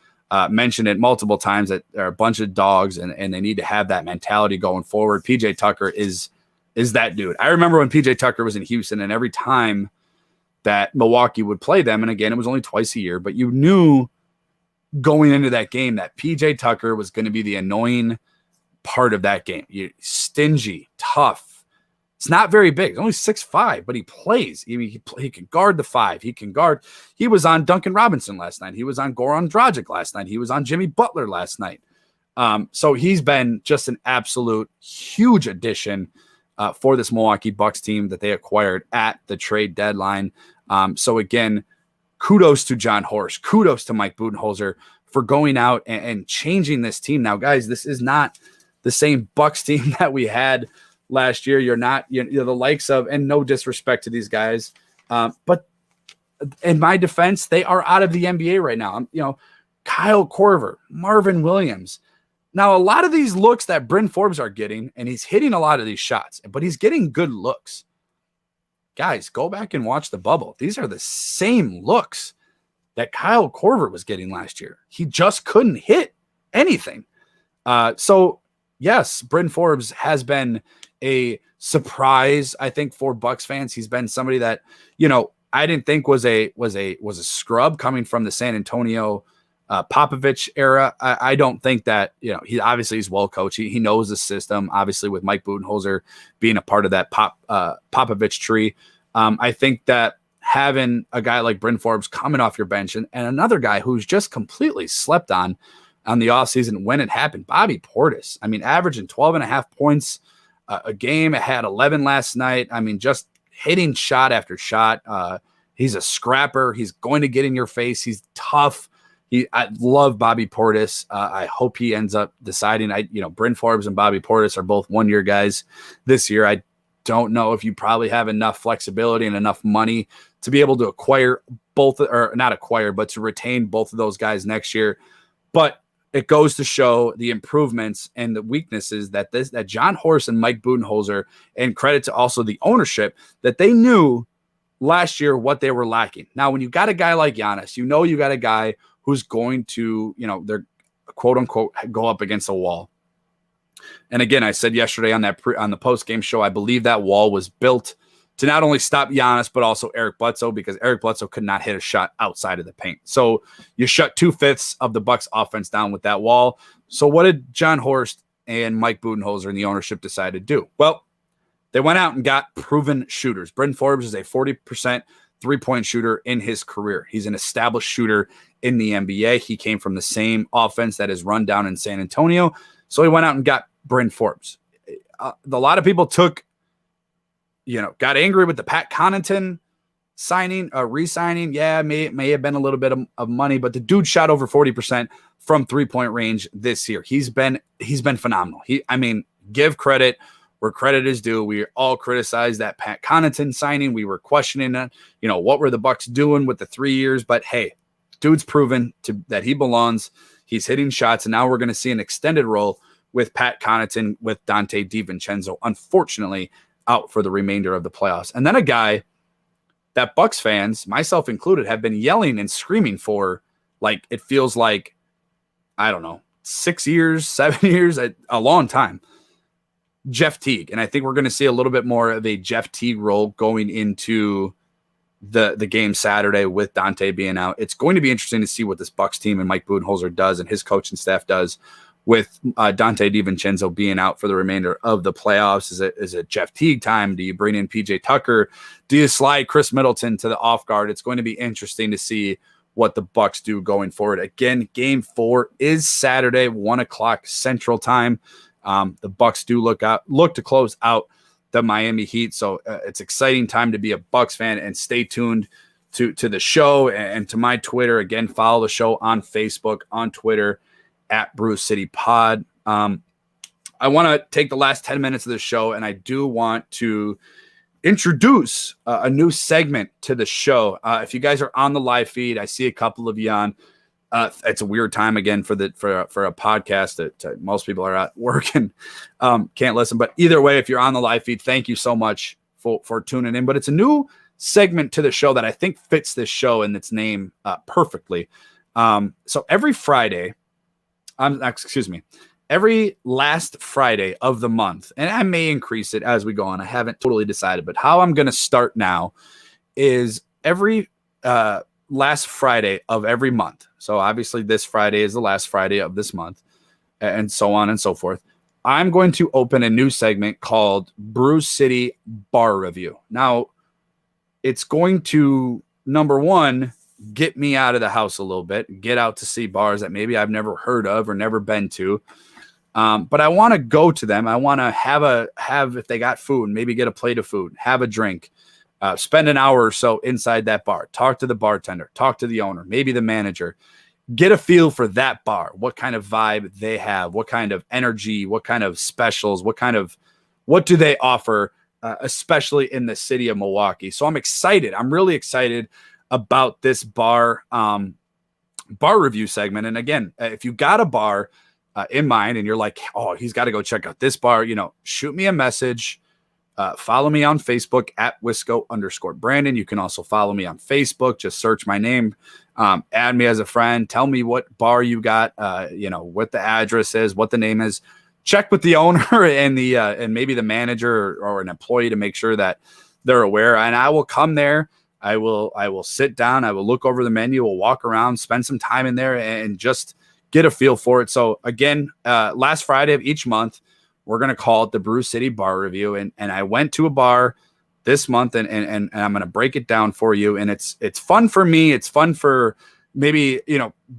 Mentioned it multiple times that there are a bunch of dogs and they need to have that mentality going forward. PJ Tucker is that dude. I remember when PJ Tucker was in Houston, and every time that Milwaukee would play them, and again, it was only twice a year, but you knew going into that game that PJ Tucker was going to be the annoying part of that game. Stingy, tough. It's not very big. He's only 6'5", but he plays. He can guard the 5. He was on Duncan Robinson last night. He was on Goran Dragic last night. He was on Jimmy Butler last night. So he's been just an absolute huge addition for this Milwaukee Bucks team that they acquired at the trade deadline. So again, kudos to John Horst. Kudos to Mike Budenholzer for going out and changing this team. Now, guys, this is not the same Bucks team that we had last year. You're the likes of, and no disrespect to these guys, but in my defense, they are out of the NBA right now. Kyle Korver, Marvin Williams. Now, a lot of these looks that Bryn Forbes are getting, and he's hitting a lot of these shots, but he's getting good looks. Guys, go back and watch the bubble. These are the same looks that Kyle Korver was getting last year. He just couldn't hit anything. So yes, Bryn Forbes has been a surprise, I think, for Bucks fans. He's been somebody that, I didn't think was a scrub coming from the San Antonio Popovich era. I don't think that, he obviously he's well coached. He knows the system, obviously, with Mike Budenholzer being a part of that Popovich tree. I think that having a guy like Bryn Forbes coming off your bench and another guy who's just completely slept on the offseason when it happened, Bobby Portis. I mean, averaging 12.5 points a game. Had 11 last night. I mean, just hitting shot after shot. He's a scrapper. He's going to get in your face. He's tough. I love Bobby Portis. I hope he ends up deciding. Bryn Forbes and Bobby Portis are both one-year guys this year. I don't know if you probably have enough flexibility and enough money to be able to acquire both, or not acquire, but to retain both of those guys next year. But it goes to show the improvements and the weaknesses that John Horst and Mike Budenholzer, and credit to also the ownership, that they knew last year what they were lacking. Now, when you got a guy like Giannis, you got a guy who's going to, they're quote unquote go up against a wall. And again, I said yesterday on the post game show, I believe that wall was built to not only stop Giannis, but also Eric Bledsoe, because Eric Bledsoe could not hit a shot outside of the paint. So you shut 2/5 of the Bucks offense down with that wall. So what did John Horst and Mike Budenholzer and the ownership decide to do? Well, they went out and got proven shooters. Bryn Forbes is a 40% three-point shooter in his career. He's an established shooter in the NBA. He came from the same offense that is run down in San Antonio. So he went out and got Bryn Forbes. A lot of people got angry with the Pat Connaughton re-signing. Yeah, may have been a little bit of money, but the dude shot over 40% from three-point range this year. He's been phenomenal. Give credit where credit is due. We all criticized that Pat Connaughton signing. We were questioning that, what were the Bucks doing with the 3 years? But hey, dude's proven that he belongs. He's hitting shots, and now we're going to see an extended role with Pat Connaughton, with Dante DiVincenzo, unfortunately, out for the remainder of the playoffs. And then a guy that Bucks fans, myself included, have been yelling and screaming for, like, it feels like, I don't know, 6 years, 7 years, a long time. Jeff Teague. And I think we're going to see a little bit more of a Jeff Teague role going into the game Saturday with Dante being out. It's going to be interesting to see what this Bucks team and Mike Budenholzer does and his coaching staff does with Dante DiVincenzo being out for the remainder of the playoffs. Is it Jeff Teague time? Do you bring in PJ Tucker? Do you slide Chris Middleton to the off guard? It's going to be interesting to see what the Bucks do going forward. Again, game 4 is Saturday, 1:00 Central Time. The Bucks do look to close out the Miami Heat. So it's exciting time to be a Bucks fan, and stay tuned to the show and to my Twitter. Again, follow the show on Facebook, on Twitter at Brew City Pod. I want to take the last 10 minutes of the show, and I do want to introduce a new segment to the show. If you guys are on the live feed, I see a couple of you on. It's a weird time again for a podcast that most people are at work and can't listen. But either way, if you're on the live feed, thank you so much for tuning in. But it's a new segment to the show that I think fits this show and its name perfectly. So every Friday, every last Friday of the month, and I may increase it as we go on. I haven't totally decided, but how I'm going to start now is every last Friday of every month. So obviously this Friday is the last Friday of this month, and so on and so forth. I'm going to open a new segment called Brew City Bar Review. Now, it's going to, number one, get me out of the house a little bit, get out to see bars that maybe I've never heard of or never been to. But I want to go to them. I want to have, if they got food, maybe get a plate of food, have a drink, spend an hour or so inside that bar, talk to the bartender, talk to the owner, maybe the manager, get a feel for that bar, what kind of vibe they have, what kind of energy, what kind of specials, what do they offer, especially in the city of Milwaukee. So I'm excited. I'm really excited about this bar review segment. And again, if you got a bar in mind and you're like, oh, he's got to go check out this bar, shoot me a message. Follow me on Facebook at Wisco_Brandon. You can also follow me on Facebook. Just search my name, add me as a friend. Tell me what bar you got, what the address is, what the name is. Check with the owner and and maybe the manager or an employee to make sure that they're aware. And I will come there. I will sit down. I will look over the menu. We'll walk around, spend some time in there, and just get a feel for it. So again, last Friday of each month, we're going to call it the Brew City Bar Review. And I went to a bar this month and I'm going to break it down for you. And it's fun for me. It's fun for maybe,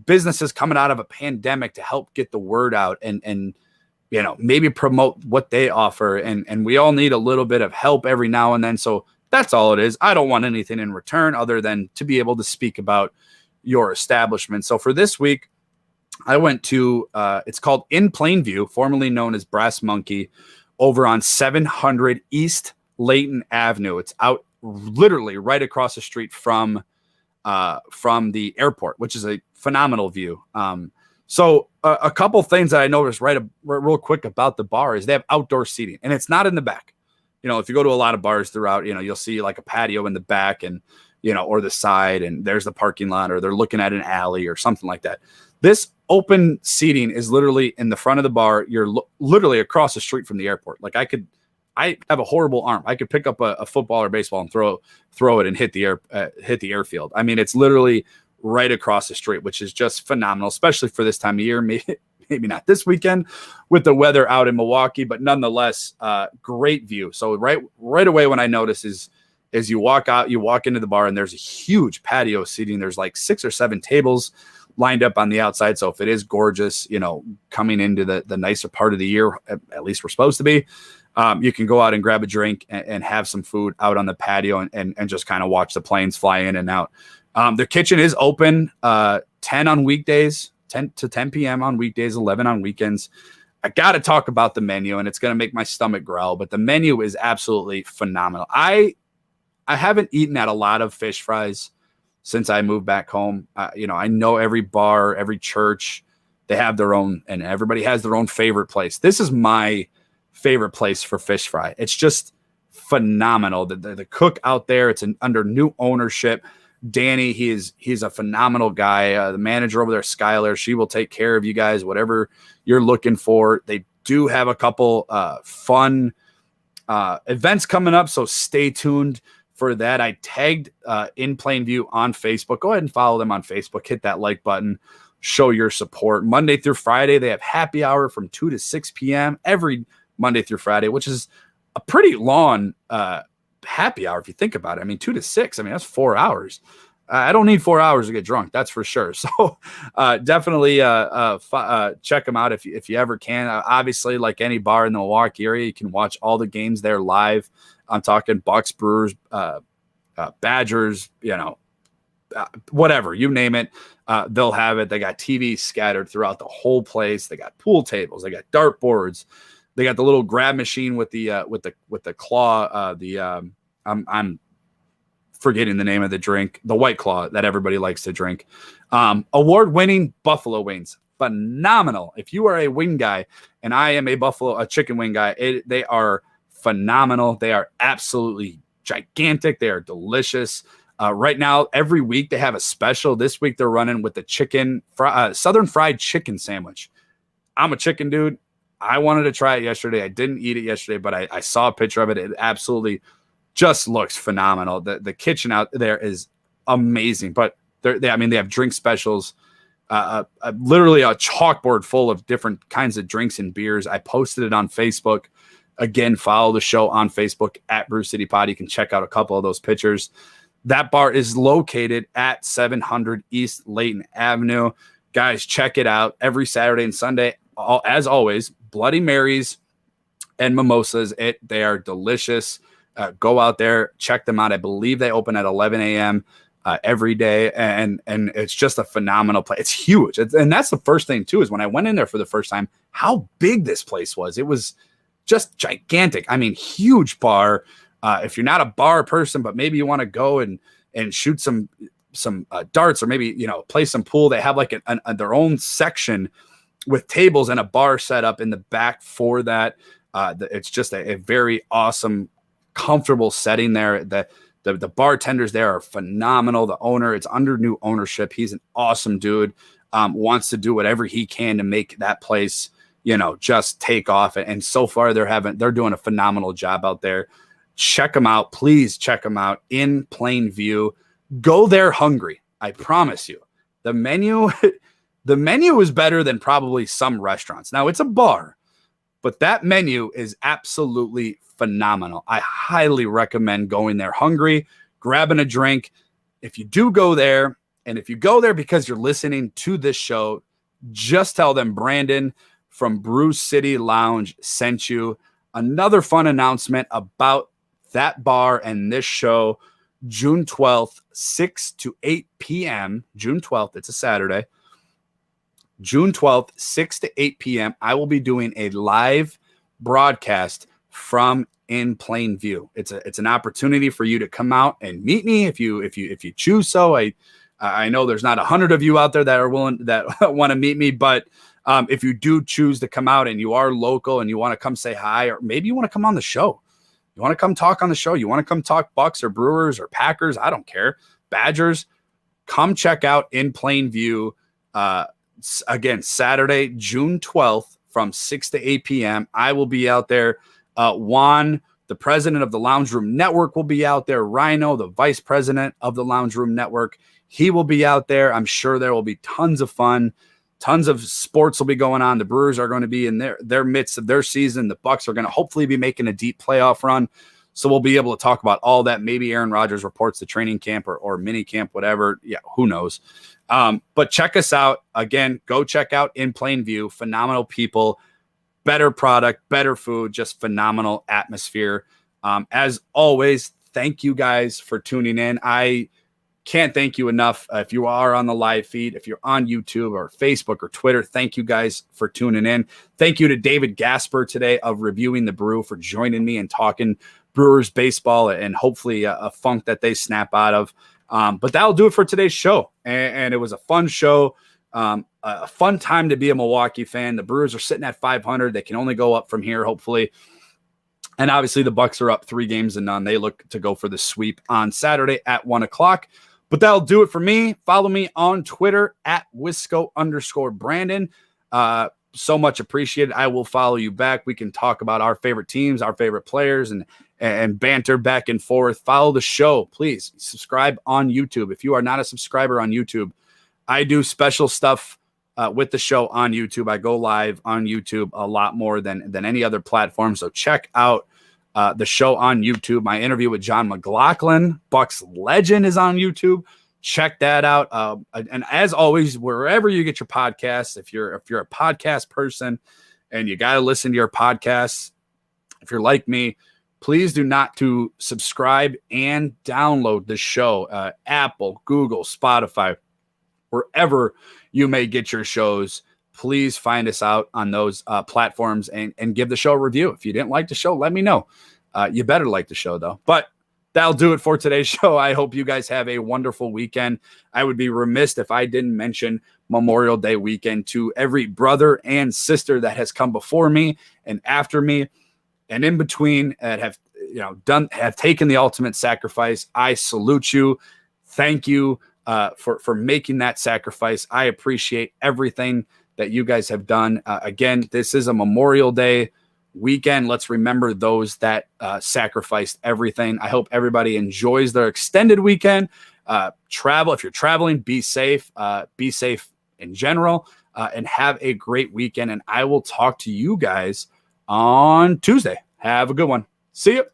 businesses coming out of a pandemic to help get the word out and maybe promote what they offer. And we all need a little bit of help every now and then. So that's all it is. I don't want anything in return other than to be able to speak about your establishment. So for this week, I went to, it's called In Plainview, formerly known as Brass Monkey, over on 700 East Layton Avenue. It's out literally right across the street from the airport, which is a phenomenal view. So a couple things that I noticed real quick about the bar is they have outdoor seating, and it's not in the back. If you go to a lot of bars throughout, you'll see like a patio in the back and, or the side, and there's the parking lot, or they're looking at an alley or something like that. This open seating is literally in the front of the bar. You're literally across the street from the airport. Like I have a horrible arm. I could pick up a football or baseball and throw it and hit the airfield. I mean, it's literally right across the street, which is just phenomenal, especially for this time of year. Maybe not this weekend with the weather out in Milwaukee, but nonetheless, great view. So right away when I notice is you walk into the bar and there's a huge patio seating. There's like 6 or 7 tables lined up on the outside. So if it is gorgeous, coming into the nicer part of the year, at least we're supposed to be, you can go out and grab a drink and have some food out on the patio and just kind of watch the planes fly in and out. The kitchen is open 10 on weekdays, 10 to 10 p.m. on weekdays, 11 on weekends. I got to talk about the menu, and it's going to make my stomach growl, but the menu is absolutely phenomenal. I haven't eaten at a lot of fish fries since I moved back home. I know every bar, every church, they have their own, and everybody has their own favorite place. This is my favorite place for fish fry. It's just phenomenal. The cook out there, it's under new ownership. Danny, he's a phenomenal guy. The manager over there, Skylar, she will take care of you guys, whatever you're looking for. They do have a couple fun events coming up, so stay tuned for that. I tagged In Plainview on Facebook. Go ahead and follow them on Facebook. Hit that like button. Show your support. Monday through Friday, they have happy hour from 2 to 6 p.m. every Monday through Friday, which is a pretty long happy hour if you think about it. I mean, 2 to 6. I mean, that's 4 hours. I don't need 4 hours to get drunk. That's for sure. So definitely check them out if you ever can. Obviously, like any bar in the Milwaukee area, you can watch all the games there live. I'm talking Bucks, Brewers, Badgers, whatever, you name it. They'll have it. They got TVs scattered throughout the whole place. They got pool tables. They got dart boards. They got the little grab machine with the claw. I'm forgetting the name of the drink, the White Claw that everybody likes to drink. Award-winning buffalo wings, phenomenal. If you are a wing guy, and I am a chicken wing guy, they are phenomenal. They are absolutely gigantic. They are delicious. Right now, every week they have a special. This week they're running with the Southern fried chicken sandwich. I'm a chicken dude. I wanted to try it yesterday. I didn't eat it yesterday, but I saw a picture of it. It absolutely just looks phenomenal. The kitchen out there is amazing, but they have drink specials, literally a chalkboard full of different kinds of drinks and beers. I posted it on Facebook. Again, follow the show on Facebook at Brew City Pod. You can check out a couple of those pictures. That bar is located at 700 East Layton Avenue. Guys, check it out every Saturday and Sunday. As always, Bloody Marys and mimosas. They are delicious. Go out there, check them out. I believe they open at 11 a.m. Every day, and it's just a phenomenal place. It's huge, and that's the first thing too. Is when I went in there for the first time, how big this place was. It was just gigantic. I mean, huge bar. If you're not a bar person, but maybe you want to go and shoot some darts, or maybe play some pool, they have like their own section with tables and a bar set up in the back for that. It's just a very awesome, comfortable setting there. The bartenders there are phenomenal. The owner, it's under new ownership. He's an awesome dude. Wants to do whatever he can to make that place, just take off. And so far they're doing a phenomenal job out there. Check them out. Please check them out in plain view. Go there hungry. I promise you. The menu is better than probably some restaurants. Now, it's a bar, but that menu is absolutely phenomenal. I highly recommend going there hungry, grabbing a drink. If you do go there, and if you go there because you're listening to this show, just tell them Brandon from Brew City Lounge sent you. Another fun announcement about that bar and this show, June 12th, 6 to 8 p.m. June 12th, it's a Saturday. June 12th, 6 to 8 p.m. I will be doing a live broadcast from In Plain View. It's an opportunity for you to come out and meet me if you choose so. I know there's not 100 of you out there that are willing, that want to meet me, but if you do choose to come out and you are local and you want to come say hi, or maybe you want to come on the show, you want to come talk on the show, you want to come talk Bucks or Brewers or Packers, I don't care, Badgers, come check out In Plain View. Again, Saturday, June 12th from 6 to 8 p.m. I will be out there. Juan, the president of the Lounge Room Network, will be out there. Rhino, the vice president of the Lounge Room Network, he will be out there. I'm sure there will be tons of fun. Tons of sports will be going on. The Brewers are going to be in their midst of their season. The Bucks are going to hopefully be making a deep playoff run. So we'll be able to talk about all that. Maybe Aaron Rodgers reports to training camp or mini camp, whatever. Yeah, who knows? But check us out. Again, go check out In Plain View. Phenomenal people, better product, better food, just phenomenal atmosphere. As always, thank you guys for tuning in. I can't thank you enough. If you are on the live feed, if you're on YouTube or Facebook or Twitter, thank you guys for tuning in. Thank you to David Gasper today of Reviewing the Brew for joining me and talking Brewers baseball and hopefully a funk that they snap out of. But that'll do it for today's show. And it was a fun show, a fun time to be a Milwaukee fan. The Brewers are sitting at 500. They can only go up from here, hopefully. And obviously the Bucks are up 3-0. They look to go for the sweep on Saturday at 1:00. But that'll do it for me. Follow me on Twitter at Wisco_Brandon. So much appreciated. I will follow you back. We can talk about our favorite teams, our favorite players, and banter back and forth. Follow the show. Please subscribe on YouTube. If you are not a subscriber on YouTube, I do special stuff with the show on YouTube. I go live on YouTube a lot more than any other platform. So check out the show on YouTube. My interview with John McLaughlin, Bucks legend, is on YouTube. check that out. And as always, wherever you get your podcasts, if you're a podcast person and you got to listen to your podcasts, if you're like me, please do not to subscribe and download the show. Apple, Google, Spotify, wherever you may get your shows. Please find us out on those platforms and give the show a review. If you didn't like the show, let me know. You better like the show, though. But that'll do it for today's show. I hope you guys have a wonderful weekend. I would be remiss if I didn't mention Memorial Day weekend to every brother and sister that has come before me and after me and in between that have taken the ultimate sacrifice. I salute you. Thank you for making that sacrifice. I appreciate everything that you guys have done. Again, this is a Memorial Day weekend. Let's remember those that sacrificed everything. I hope everybody enjoys their extended weekend. Travel, if you're traveling, be safe in general, and have a great weekend. And I will talk to you guys on Tuesday. Have a good one. See you.